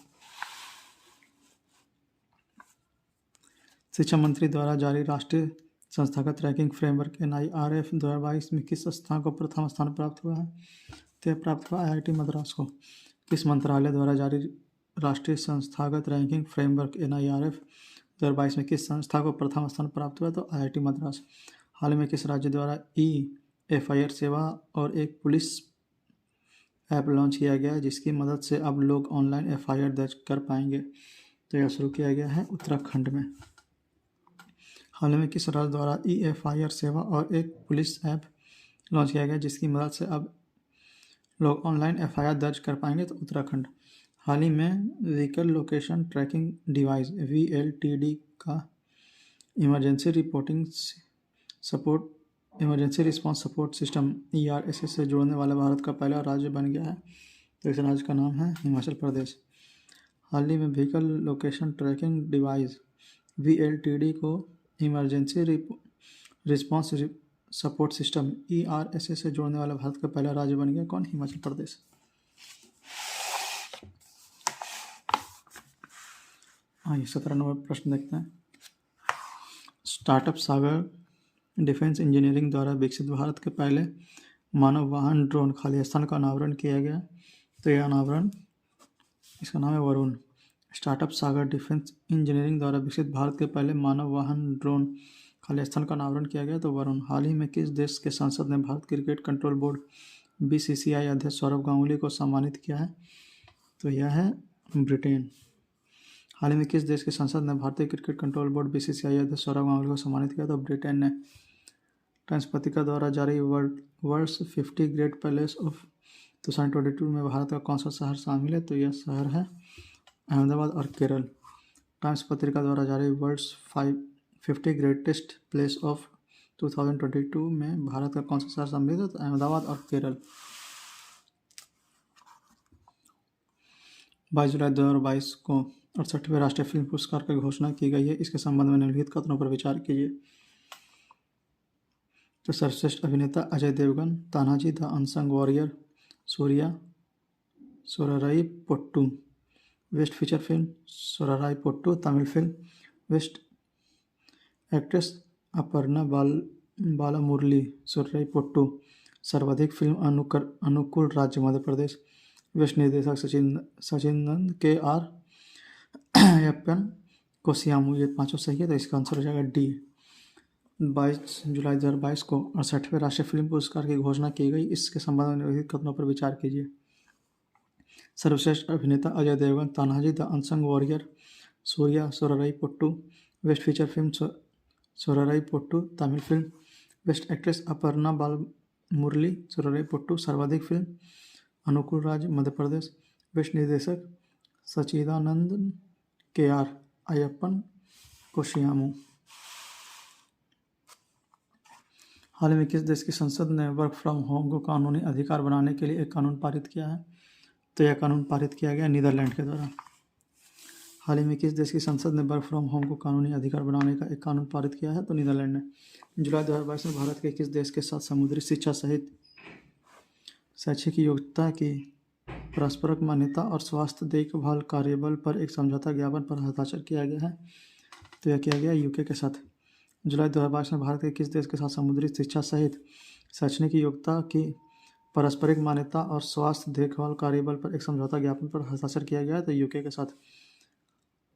शिक्षा मंत्री द्वारा जारी राष्ट्रीय संस्थागत रैंकिंग फ्रेमवर्क NIRF 2022 में किस संस्था को प्रथम स्थान प्राप्त हुआ है? तो प्राप्त हुआ IIT मद्रास को। किस मंत्रालय द्वारा जारी राष्ट्रीय संस्थागत रैंकिंग फ्रेमवर्क NIRF 2022 में किस संस्था को प्रथम स्थान प्राप्त हुआ? तो IIT मद्रास। हाल में किस राज्य द्वारा FIR सेवा और एक पुलिस ऐप लॉन्च किया गया है जिसकी मदद से अब लोग ऑनलाइन FIR दर्ज कर पाएंगे? तो यह शुरू किया गया है उत्तराखंड में। हाल में किस राज्य द्वारा FIR सेवा और एक पुलिस ऐप लॉन्च किया गया जिसकी मदद से अब लोग ऑनलाइन FIR दर्ज कर पाएंगे? तो उत्तराखंड। हाल ही में vehicle location tracking device VLTD का emergency response support system ERSS से जोड़ने वाला भारत का पहला राज्य बन गया है, तो इस राज्य का नाम है हिमाचल प्रदेश। हाल ही में vehicle location tracking device VLTD को emergency response support system ERSS से जोड़ने वाला भारत का पहला राज्य बन गया, कौन? हिमाचल प्रदेश। आइए 17 नंबर प्रश्न देखते हैं। स्टार्टअप सागर डिफेंस इंजीनियरिंग द्वारा विकसित भारत के पहले मानव वाहन ड्रोन खालिस्तान का अनावरण किया गया, तो यह अनावरण, इसका नाम है वरुण। स्टार्टअप सागर डिफेंस इंजीनियरिंग द्वारा विकसित भारत के पहले मानव वाहन ड्रोन खालिस्तान का अनावरण किया गया, तो वरुण। हाल ही में किस देश के संसद ने Bharat cricket control board BCCI अध्यक्ष सौरव गांगुली को सम्मानित किया है? तो यह है ब्रिटेन। हाल ही में किस देश के संसद ने भारतीय क्रिकेट कंट्रोल बोर्ड BCCI अध्यक्ष सौरव गांगुली को सम्मानित किया? तो ब्रिटेन ने। टाइम्स पत्रिका द्वारा जारी वर्ल्ड्स 50 ग्रेट पैलेस ऑफ 2022 में भारत का कौन सा शहर शामिल है? तो यह शहर है अहमदाबाद और केरल। टाइम्स पत्रिका द्वारा जारी वर्ल्ड्स 50 ग्रेटेस्ट प्लेस ऑफ 2022 में भारत का कौन सा शहर शामिल है? तो अहमदाबाद और केरल। 22 जुलाई 2022 को 68वें राष्ट्रीय फिल्म पुरस्कार की घोषणा की गई है। इसके संबंध में निम्नलिखित कथनों पर विचार कीजिए। तो सर्वश्रेष्ठ अभिनेता Ajay Devgn, Tanaji the unsung warrior Suriya, Soorarai Pottru. Best feature film Soorarai Pottru Tamil film. Best actress Aparna Balamurali Soorarai Pottru. सर्वाधिक फिल्म अनुकूल राज्य मध्य प्रदेश। बेस्ट निर्देशक सचिन नंद KR अयप्पन कोशियामू, ये पांचों सही है, तो इसका आंसर हो जाएगा डी। 22 जुलाई 2022 को 68वें राष्ट्रीय फिल्म पुरस्कार की घोषणा की गई, इसके संबंध में निम्नलिखित कथनों पर विचार कीजिए। सर्वश्रेष्ठ अभिनेता Ajay Devgan, Tanhaji the unsung warrior, Suriya Soorarai Pottru, best feature film Soorarai Pottru Tamil film, best actress Aparna Bala Murali सोराराई Pottru सर्वाधिक फिल्म, अनुकूल राज मध्य प्रदेश, बेस्ट निर्देशक सचिदानंद के आर अयप्पन कोशियामू। हाल ही में किस देश की संसद ने वर्क फ्रॉम होम को कानूनी अधिकार बनाने के लिए एक कानून पारित किया है? तो यह कानून पारित किया गया नीदरलैंड के द्वारा। हाल ही में किस देश की संसद ने वर्क फ्रॉम होम को कानूनी अधिकार बनाने का एक कानून पारित किया है? तो नीदरलैंड ने। जुलाई 2022 में भारत के किस देश के साथ समुद्री शिक्षा सहित शैक्षिक योग्यता की परस्परक मान्यता और स्वास्थ्य देखभाल कार्यबल पर एक समझौता ज्ञापन पर हस्ताक्षर किया गया है? तो यह किया गया यूके के साथ। जुलाई 2022 में भारत के किस देश के साथ समुद्री शिक्षा सहित शैक्षणिक योग्यता की पारस्परिक मान्यता और स्वास्थ्य देखभाल कार्यबल पर एक समझौता ज्ञापन पर हस्ताक्षर किया गया है? तो यूके के साथ।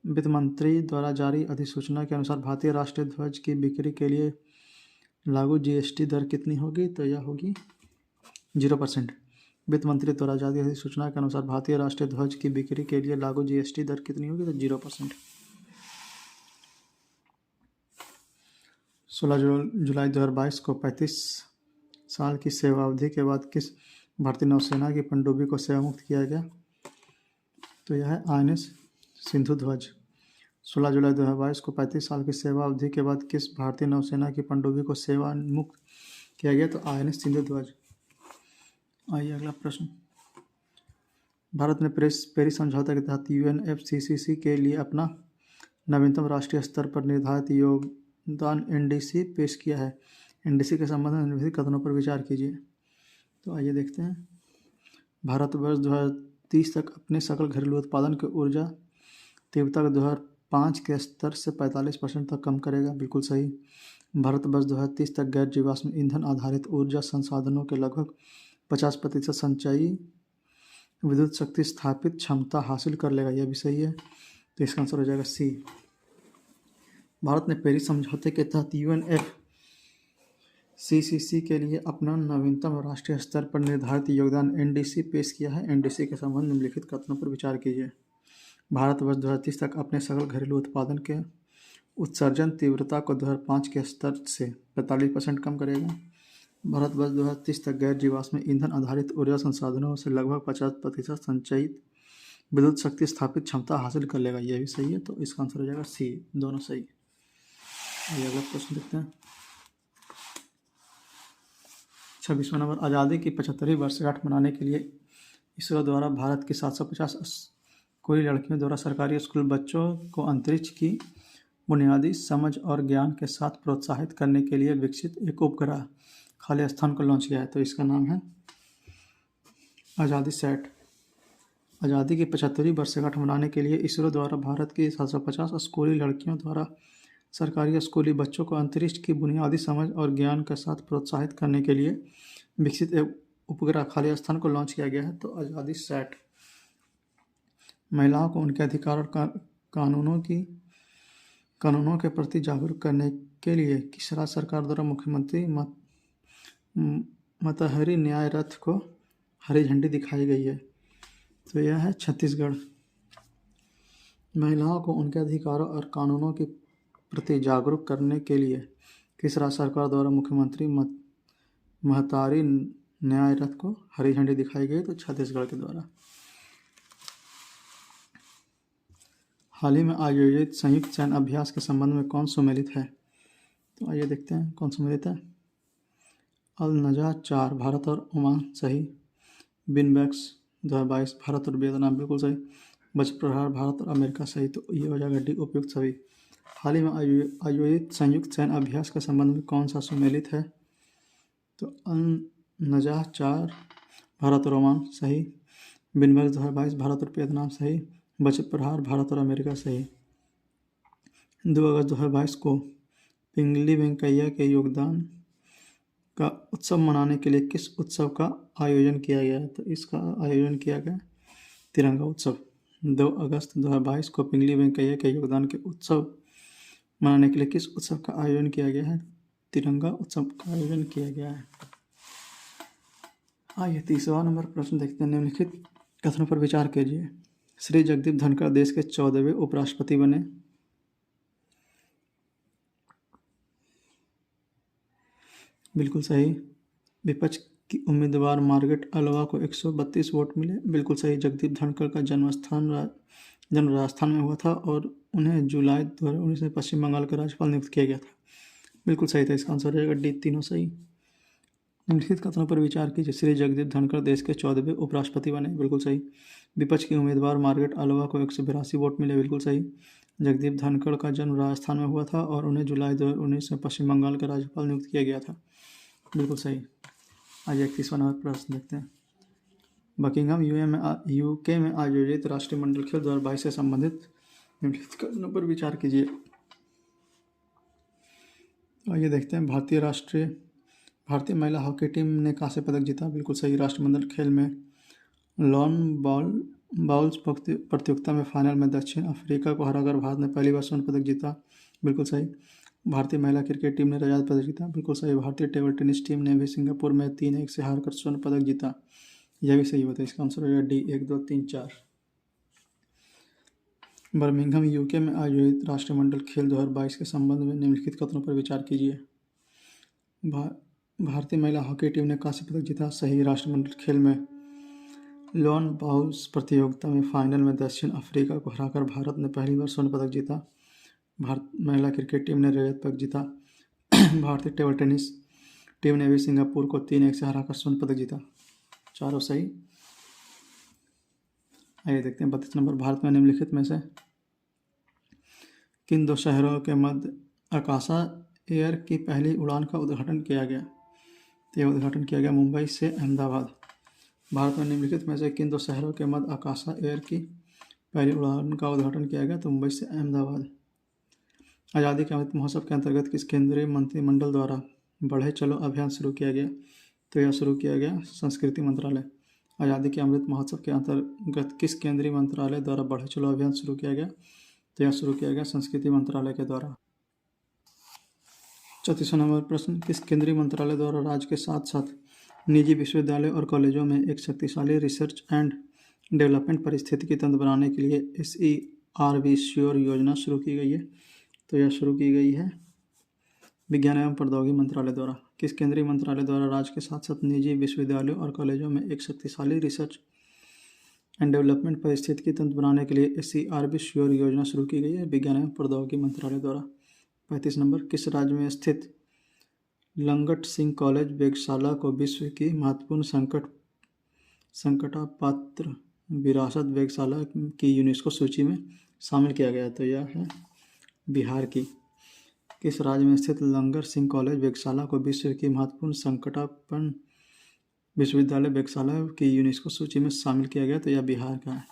वित्त मंत्री द्वारा जारी अधिसूचना के अनुसार भारतीय राष्ट्रीय ध्वज की बिक्री के लिए लागू जीएसटी दर कितनी होगी? तो यह होगी 0%। वित्त मंत्री द्वारा जारी अधिसूचना के अनुसार भारतीय राष्ट्रीय ध्वज की बिक्री के लिए लागू जीएसटी दर कितनी होगी? तो 0%। 16 जुलाई 2022 को 35 साल की सेवा अवधि के बाद किस भारतीय नौसेना की पनडुब्बी को सेवा मुक्त किया गया? तो यह है INS सिंधु ध्वज। 16 जुलाई 2022 को 35 साल की सेवा अवधि के बाद किस भारतीय नौसेना की पनडुब्बी को सेवा मुक्त किया गया? तो INS सिंधु ध्वज। आइए अगला प्रश्न। भारत ने पेरिस समझौते के तहत UNFCCC के लिए अपना नवीनतम राष्ट्रीय स्तर पर निर्धारित योगदान NDC पेश किया है। NDC के संबंध में निम्नलिखित कथनों पर विचार कीजिए। तो आइए देखते हैं। भारत वर्ष 2030 तक अपने सकल घरेलू उत्पादन की ऊर्जा तीव्रता को 2005 के स्तर से 45% तक कम करेगा। बिल्कुल सही। भारत वर्ष 2030 तक गैर जीवाश्म ईंधन आधारित ऊर्जा संसाधनों के लगभग 50% संचयी विद्युत शक्ति स्थापित क्षमता हासिल कर लेगा। यह भी सही है, तो इसका आंसर हो जाएगा सी। भारत ने पेरिस समझौते के तहत UNFCCC के लिए अपना नवीनतम राष्ट्रीय स्तर पर निर्धारित योगदान NDC पेश किया है। NDC के संबंध में निम्नलिखित कथनों पर विचार कीजिए। भारत वर्ष 2030 तक अपने सकल घरेलू उत्पादन के उत्सर्जन तीव्रता को 2005 के स्तर से 45% कम करेगा। भारत वर्ष 2030 तक गैर जीवाश्म ईंधन आधारित ऊर्जा संसाधनों से लगभग 50% संचयित विद्युत शक्ति स्थापित क्षमता हासिल कर लेगा। यह भी सही है, तो इसका आंसर हो जाएगा सी। दोनों सही। आइए अगला प्रश्न देखते हैं। 26वां नंबर। आज़ादी की 75वीं वर्षगांठ मनाने के लिए इसरो द्वारा भारत की 750 स्कूली लड़कियों द्वारा सरकारी स्कूल बच्चों को अंतरिक्ष की बुनियादी समझ और ज्ञान के साथ प्रोत्साहित करने के लिए विकसित एक उपग्रह खाली स्थान को लॉन्च किया है। तो इसका नाम है आज़ादी सैट। आज़ादी की 75वीं वर्षगांठ मनाने के लिए इसरो द्वारा भारत की 750 स्कूली लड़कियों द्वारा सरकारी स्कूली बच्चों को अंतरिक्ष की बुनियादी समझ और ज्ञान के साथ प्रोत्साहित करने के लिए विकसित एक उपग्रह खाली स्थान को लॉन्च किया गया है। तो आज़ादी सैट महिलाओं को उनके अधिकार और कानूनों के प्रति जागरूक करने के लिए किस राज्य सरकार द्वारा मुख्यमंत्री मतहरी न्याय रथ को हरी झंडी दिखाई गई है? तो यह है छत्तीसगढ़। महिलाओं को उनके अधिकारों और कानूनों के प्रति जागरूक करने के लिए किस राज्य सरकार द्वारा मुख्यमंत्री महतारी न्याय रथ को हरी झंडी दिखाई गई? तो छत्तीसगढ़ के द्वारा। हाल ही में आयोजित संयुक्त सैन्य अभ्यास के संबंध में कौन सम्मिलित है? तो आइए देखते हैं कौन सम्मिलित है। अल नजा 4 भारत और ओमान सही। बिनबैक्स 2022 भारत और वियतनाम बिल्कुल सही। बचत प्रहार भारत और अमेरिका सही। तो ये हो जाएगा डी उपयुक्त सभी। हाल ही में आयोजित संयुक्त सैन्य अभ्यास के संबंध में कौन सा सम्मिलित है? तो अल नजा 4 भारत और ओमान सही। बिनबैक्स 2022 भारत और वियतनाम सही। बचत प्रहार भारत और अमेरिका सही। 2 अगस्त 2022 को पिंगली वेंकैया के योगदान का उत्सव मनाने के लिए किस उत्सव का आयोजन किया गया? तो इसका आयोजन किया गया तिरंगा उत्सव। 2 अगस्त 2022 को पिंगली वेंकैया के योगदान के उत्सव मनाने के लिए किस उत्सव का आयोजन किया गया है? तिरंगा उत्सव का आयोजन किया गया है। आइए 30वां नंबर प्रश्न देखते हैं। निम्नलिखित कथनों पर विचार कीजिए। श्री जगदीप धनखड़ देश के 14वें उपराष्ट्रपति बने। बिल्कुल सही। विपक्ष की उम्मीदवार मार्गरेट अल्वा को 132 वोट मिले। बिल्कुल सही। जगदीप धनखड़ का जन्म राजस्थान में हुआ था और उन्हें जुलाई 2019 में पश्चिम बंगाल का राज्यपाल नियुक्त किया गया था। बिल्कुल सही था। इसका आंसर हो जाएगा डी, तीनों सही। निम्नलिखित कथनों पर विचार कीजिए। श्री जगदीप धनखड़ देश के 14वें उपराष्ट्रपति बने। बिल्कुल सही। विपक्ष की उम्मीदवार मार्गरेट अल्वा को 182 वोट मिले। बिल्कुल सही। जगदीप धनखड़ का जन्म राजस्थान में हुआ था और उन्हें जुलाई 2019 में पश्चिम बंगाल का राज्यपाल नियुक्त किया गया था। बिल्कुल सही। आज 31वां नंबर प्रश्न देखते हैं। बकिंगम यूके में आयोजित राष्ट्रीय मंडल खेल 2022 से संबंधित निम्नलिखित कथनों पर विचार कीजिए। आइए देखते हैं। भारतीय महिला हॉकी टीम ने कांस्य पदक जीता। बिल्कुल सही। राष्ट्रमंडल खेल में लॉन बाउल्स प्रतियोगिता में फाइनल में दक्षिण अफ्रीका को हराकर भारत ने पहली बार स्वर्ण पदक जीता। बिल्कुल सही। भारतीय महिला क्रिकेट टीम ने रजत पदक जीता। बिल्कुल सही। भारतीय टेबल टेनिस टीम ने भी सिंगापुर में 3-1 से हारकर स्वर्ण पदक जीता। यह भी सही होता है। इसका आंसर हो जाएगा डी, 1, 2, 3, 4। बर्मिंघम यूके में आयोजित राष्ट्रमंडल खेल 2022 के संबंध में निम्नलिखित कथनों पर विचार कीजिए। भारतीय महिला हॉकी टीम ने कांस्य पदक जीता। सही। राष्ट्रमंडल खेल में लॉन बाउल्स प्रतियोगिता में फाइनल में दक्षिण अफ्रीका को हराकर भारत ने पहली बार स्वर्ण पदक जीता। भारत महिला क्रिकेट टीम ने रजत पदक जीता। भारतीय टेबल टेनिस टीम ने भी सिंगापुर को 3-1 से हराकर स्वर्ण पदक जीता। चारों सही। आइए देखते हैं 32 नंबर। भारत में निम्नलिखित में से किन 2 शहरों के मध्य आकाशा एयर की पहली उड़ान का उद्घाटन किया गया? तो यह उद्घाटन किया गया मुंबई से अहमदाबाद। भारत में निम्नलिखित में से किन 2 शहरों के मध्य आकाशा एयर की पहली उड़ान का उद्घाटन किया गया? तो मुंबई से अहमदाबाद। आज़ादी के अमृत महोत्सव के अंतर्गत किस केंद्रीय मंत्रिमंडल द्वारा बढ़े चलो अभियान शुरू किया गया? तो यह शुरू किया गया संस्कृति मंत्रालय। आज़ादी के अमृत महोत्सव के अंतर्गत किस केंद्रीय मंत्रालय द्वारा बढ़े चलो अभियान शुरू किया गया? तो यह शुरू किया गया संस्कृति मंत्रालय के द्वारा। 34वां नंबर प्रश्न। किस केंद्रीय मंत्रालय द्वारा राज्य के साथ साथ निजी विश्वविद्यालय और कॉलेजों में एक शक्तिशाली रिसर्च एंड डेवलपमेंट परिस्थितिकी तंत्र बनाने के लिए SERV श्योर योजना शुरू की गई है? तो यह शुरू की गई है विज्ञान एवं प्रौद्योगिकी मंत्रालय द्वारा। किस केंद्रीय मंत्रालय द्वारा राज्य के साथ साथ निजी विश्वविद्यालयों और कॉलेजों में एक शक्तिशाली रिसर्च एंड डेवलपमेंट परिस्थितिकी तंत्र बनाने के लिए SERV श्योर योजना शुरू की गई है? विज्ञान एवं प्रौद्योगिकी मंत्रालय द्वारा। 35 नंबर। किस राज्य में स्थित लंगट सिंह कॉलेज वेधशाला को विश्व की महत्वपूर्ण संकटापात्र विरासत वेधशाला की यूनेस्को सूची में शामिल किया गया? तो यह है बिहार की। किस राज्य में स्थित लंगर सिंह कॉलेज वेधशाला को विश्व की महत्वपूर्ण संकटापन्न विश्वविद्यालय वेधशाला की यूनेस्को सूची में शामिल किया गया? तो यह बिहार का है।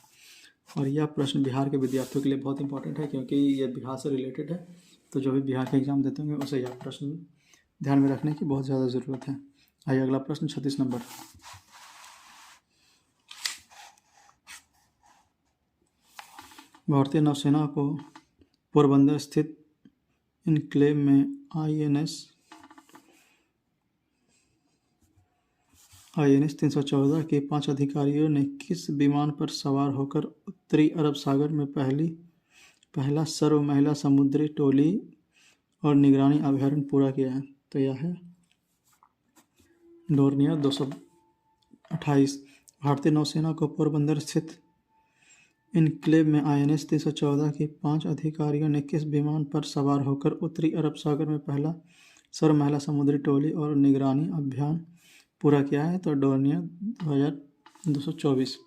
और यह प्रश्न बिहार के विद्यार्थियों के लिए बहुत इंपॉर्टेंट है क्योंकि यह बिहार से रिलेटेड है। तो जो भी बिहार के एग्जाम देते होंगे उसे यह प्रश्न ध्यान में रखने की बहुत ज़्यादा ज़रूरत है। आइए अगला प्रश्न 36 नंबर। भारतीय नौसेना को पोरबंदर स्थित इनक्लेव में INS 314 के 5 अधिकारियों ने किस विमान पर सवार होकर उत्तरी अरब सागर में पहला सर्व महिला समुद्री टोली और निगरानी अभ्यारण्य पूरा किया है? तो यह है डोर्नियर 228। भारतीय नौसेना को पोरबंदर स्थित इनक्लेव में INS 314 के 5 अधिकारियों ने किस विमान पर सवार होकर उत्तरी अरब सागर में पहला सर्व महिला समुद्री टोली और निगरानी अभियान पूरा किया है? तो डोर्नियर 224।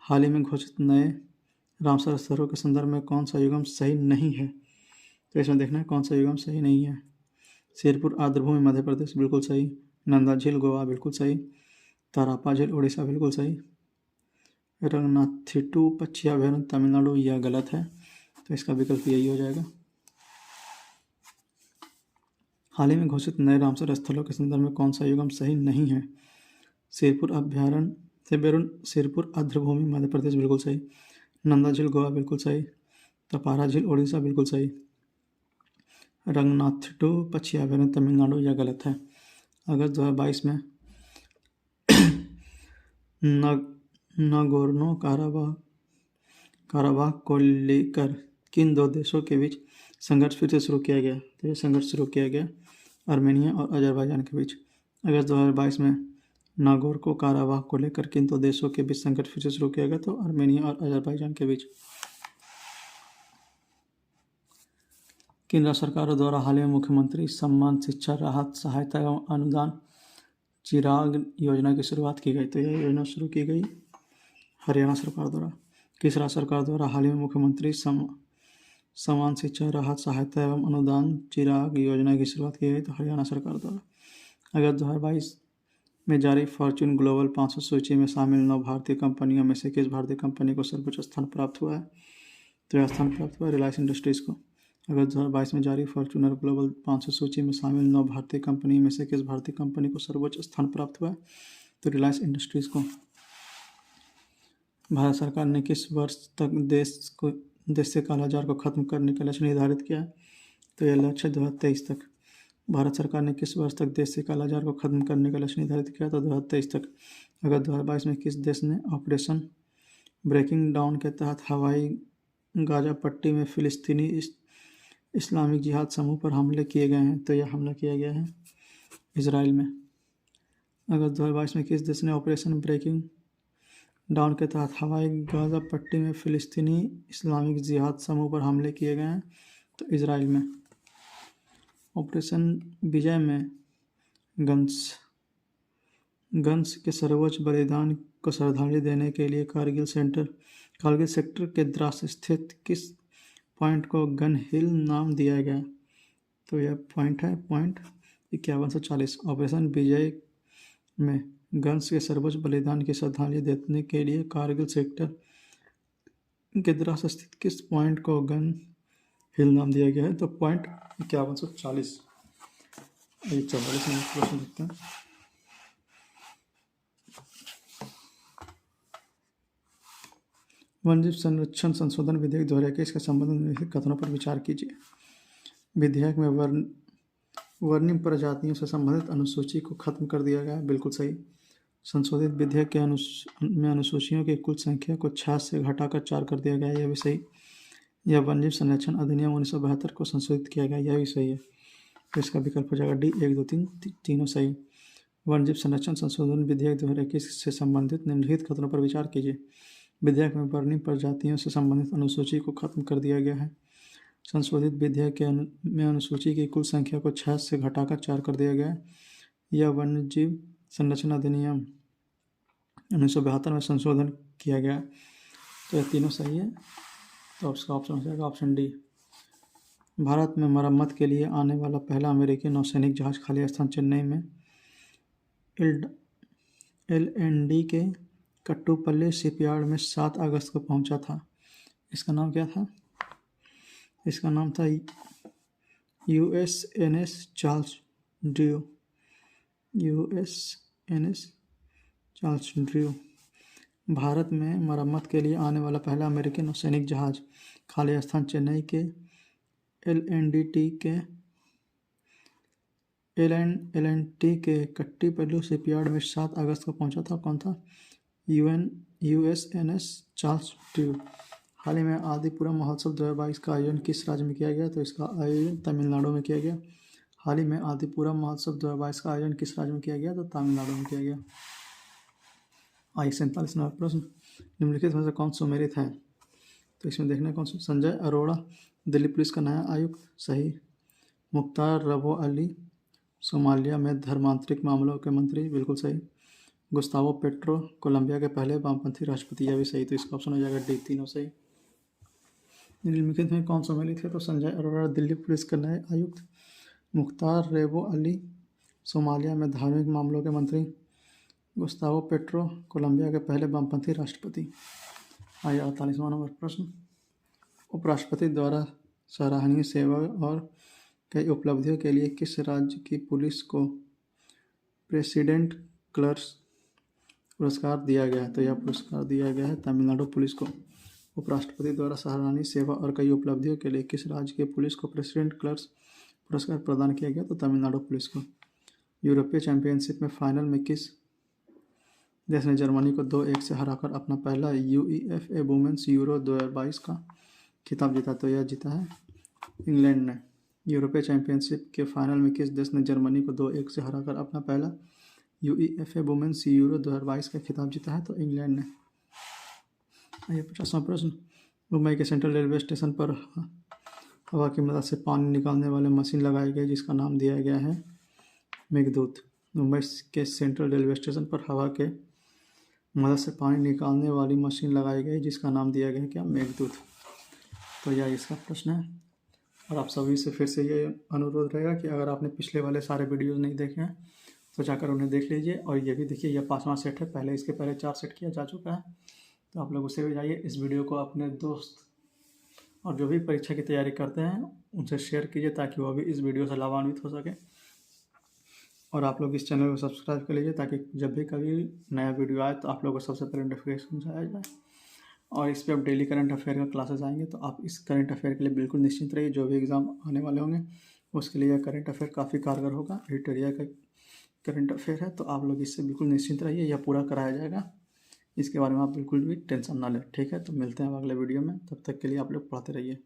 हाल ही में घोषित नए रामसर स्तरों के संदर्भ में कौन सा युग्म सही नहीं है? तो इसमें देखना है कौन सा युग्म सही नहीं है। सिरपुर आर्द्रभूमि मध्य प्रदेश बिल्कुल सही। नंदा झील गोवा बिल्कुल सही। तारापा झील उड़ीसा बिल्कुल सही। रंगनाथिट्टू पक्षी अभयारण्य तमिलनाडु यह गलत है। तो इसका विकल्प यही हो जाएगा। हाल ही में घोषित नए रामसर स्थलों के संदर्भ में कौन सा युग्म सही नहीं है? सिरपुर अभयारण्य सिरपुर आर्द्रभूमि मध्य प्रदेश बिल्कुल सही। नंदा झील गोवा बिल्कुल सही। तपारा झील उड़ीसा बिल्कुल सही। रंगनाथिट्टू पक्षी अभयारण्य तमिलनाडु, यह गलत है। अगस्त 2022 में नागोर्नो काराबाख को लेकर किन दो देशों के बीच संघर्ष फिर से शुरू किया गया? तो यह संघर्ष शुरू किया गया आर्मेनिया और अजरबैजान के बीच। अगस्त 2022 में नागोर्नो काराबाख को लेकर किन दो देशों के बीच संघर्ष फिर से शुरू किया गया? तो आर्मेनिया और अजरबैजान के बीच। केंद्र सरकार द्वारा हाल ही में मुख्यमंत्री सम्मान शिक्षा राहत सहायता एवं अनुदान चिराग योजना की शुरुआत की गई। तो यह योजना शुरू की गई हरियाणा सरकार द्वारा। किस राज्य सरकार द्वारा हाल ही में मुख्यमंत्री समान शिक्षा राहत सहायता एवं अनुदान चिराग योजना की शुरुआत की गई? तो हरियाणा सरकार द्वारा। अगस्त 2022 में जारी फॉर्च्यून ग्लोबल 500 सूची में शामिल 9 भारतीय कंपनियों में से किस भारतीय कंपनी को सर्वोच्च स्थान प्राप्त हुआ है? तो यह स्थान प्राप्त हुआ रिलायंस इंडस्ट्रीज़ को। अगस्त 2022 में जारी फॉर्च्यूनर ग्लोबल 500 सूची में शामिल 9 भारतीय कंपनियों में से किस भारतीय कंपनी को सर्वोच्च स्थान प्राप्त हुआ है? तो रिलायंस इंडस्ट्रीज़ को। भारत सरकार ने किस वर्ष तक देश से कालाजार को खत्म करने का लक्ष्य निर्धारित किया है? तो यह लक्ष्य 2023 तक। भारत सरकार ने किस वर्ष तक देश से कालाजार को खत्म करने का लक्ष्य निर्धारित किया? तो 2023 तक। अगस्त 2022 में किस देश ने ऑपरेशन ब्रेकिंग डाउन के तहत हवाई गाजा पट्टी में फिलिस्तीनी इस्लामिक जिहाद समूह पर हमले किए गए हैं? तो यह हमला किया गया है इजराइल में। अगस्त 2022 में किस देश ने ऑपरेशन ब्रेकिंग डाउन के तहत हवाई गाजा पट्टी में फिलिस्तीनी इस्लामिक जिहाद समूह पर हमले किए गए हैं? तो इजराइल में। ऑपरेशन विजय में गन्स के सर्वोच्च बलिदान को श्रद्धांजलि देने के लिए कारगिल सेक्टर के द्रास स्थित किस पॉइंट को गन हिल नाम दिया गया? तो यह पॉइंट है पॉइंट 5140। ऑपरेशन विजय में गन्स के सर्वोच्च बलिदान की श्रद्धांजलि देने के लिए कारगिल सेक्टर के द्रास स्थित किस पॉइंट को गन हिल नाम दिया गया है? तो पॉइंट 5140। आइए 44 नंबर प्रश्न देखते हैं। वन्यजीव संरक्षण संशोधन विधेयक 2021 के संबंध में निम्नलिखित कथनों पर विचार कीजिए। विधेयक में वर्णिम प्रजातियों से संबंधित अनुसूची को खत्म कर दिया गया है। बिल्कुल सही। संशोधित विधेयक के में अनुसूचियों की कुल संख्या को 6 से घटाकर 4 कर दिया गया है। यह भी सही। यह वन्यजीव संरक्षण अधिनियम 1972 को संशोधित किया गया। यह भी सही है। तो इसका विकल्प हो जाएगा डी। 1, 2, 3 तीनों सही। वन्यजीव संरक्षण संशोधन विधेयक 2021 से संबंधित निम्नलिखित कथनों पर विचार कीजिए। विधेयक में वर्णिम प्रजातियों से संबंधित अनुसूची को खत्म कर दिया गया है। संशोधित विधेयक में अनुसूची की कुल संख्या को 6 से घटाकर 4 कर दिया गया है। यह वन्यजीव संरक्षण अधिनियम 1972 में संशोधन किया गया। तो यह तीनों सही है। तो उसका ऑप्शन हो जाएगा ऑप्शन डी। भारत में मरम्मत के लिए आने वाला पहला अमेरिकी नौसैनिक जहाज खाली स्थान चेन्नई में LND के कट्टुपल्ली शिपयार्ड में 7 अगस्त को पहुंचा था। इसका नाम क्या था? इसका नाम था USNS Charles Drew. USNS Charles Drew. Bharat में मरम्मत के लिए आने वाला पहला अमेरिकी नौसैनिक जहाज खाली स्थान चेन्नई के LNT के कट्टुपल्ली शिपयार्ड में 7 अगस्त को पहुंचा था। कौन था? USNS Charles Drew. हाल ही में आदिपुरम महोत्सव 2022 का आयोजन किस राज्य में किया गया? तो इसका आयोजन तमिलनाडु में किया गया। हाल ही में आदिपुरम महोत्सव 2022 का आयोजन किस राज्य में किया गया? तो तमिलनाडु में किया गया। आइए 47 नंबर प्रश्न। निम्नलिखित में से कौन सुमेलित है? तो इसमें देखना कौन सा। संजय अरोड़ा दिल्ली पुलिस का नया आयुक्त। सही। मुख्तार रबो अली सोमालिया में धर्मांतरित मामलों के मंत्री। बिल्कुल सही। गुस्तावो पेट्रो कोलंबिया के पहले वामपंथी राष्ट्रपति। यह भी सही। तो इसका ऑप्शन हो जाएगा डी। तीनों सही। निम्नलिखित में कौन सम्मिलित है? तो संजय अरोड़ा दिल्ली पुलिस के नए आयुक्त। मुख्तार रेबो अली सोमालिया में धार्मिक मामलों के मंत्री। गुस्तावो पेट्रो कोलंबिया के पहले वामपंथी राष्ट्रपति। आइए 48वां नंबर प्रश्न। उपराष्ट्रपति द्वारा सराहनीय सेवा और कई उपलब्धियों के लिए किस राज्य की पुलिस को प्रेसिडेंट क्लर्क पुरस्कार दिया गया है? तो यह पुरस्कार दिया गया है तमिलनाडु पुलिस को। उपराष्ट्रपति द्वारा सराहनीय सेवा और कई उपलब्धियों के लिए किस राज्य की पुलिस को प्रेसिडेंट क्लर्क्स पुरस्कार प्रदान किया गया? तो तमिलनाडु पुलिस को। यूरोपीय चैंपियनशिप में फाइनल में किस देश ने जर्मनी को 2-1 से हराकर अपना पहला यूईएफए वुमेन्स यूरो 2022 का खिताब जीता? तो यह जीता है इंग्लैंड ने। यूरोपीय चैंपियनशिप के फाइनल में किस देश ने जर्मनी को 2-1 से हराकर अपना पहला यूईएफए वुमेन्स यूरो 2022 का खिताब जीता है? तो इंग्लैंड ने। आइए 50वां प्रश्न। मुंबई के सेंट्रल रेलवे स्टेशन पर हवा की मदद से पानी निकालने वाले मशीन लगाई गई जिसका नाम दिया गया है मेघदूत। मुंबई के सेंट्रल रेलवे स्टेशन पर हवा के मदद से पानी निकालने वाली मशीन लगाई गई जिसका नाम दिया गया क्या? मेघदूत। तो यह इसका प्रश्न है। और आप सभी से फिर से ये अनुरोध रहेगा कि अगर आपने पिछले वाले सारे वीडियोज़ नहीं देखे हैं तो जाकर उन्हें देख लीजिए। और ये भी देखिए, यह 5वां सेट है, पहले इसके पहले 4 सेट किया जा चुका है, तो आप लोग उसे भी जाइए। इस वीडियो को अपने दोस्त और जो भी परीक्षा की तैयारी करते हैं उनसे शेयर कीजिए ताकि वह भी इस वीडियो से लाभान्वित हो सके। और आप लोग इस चैनल को सब्सक्राइब कर लीजिए ताकि जब भी कभी नया वीडियो आए तो आप लोगों को सबसे पहले नोटिफिकेशन जाया जाए। और इस पर अब डेली करंट अफेयर का क्लासेस आएंगे, तो आप इस करंट अफेयर के लिए बिल्कुल निश्चिंत रहिए। जो भी एग्ज़ाम आने वाले होंगे उसके लिए यह करंट अफेयर काफ़ी कारगर होगा। एडिटोरिया का करंट अफेयर है, तो आप लोग इससे बिल्कुल निश्चिंत रहिए, यह पूरा कराया जाएगा। इसके बारे में आप बिल्कुल भी टेंशन ना लें, ठीक है। तो मिलते हैं अब अगले वीडियो में, तब तक के लिए आप लोग पढ़ते रहिए।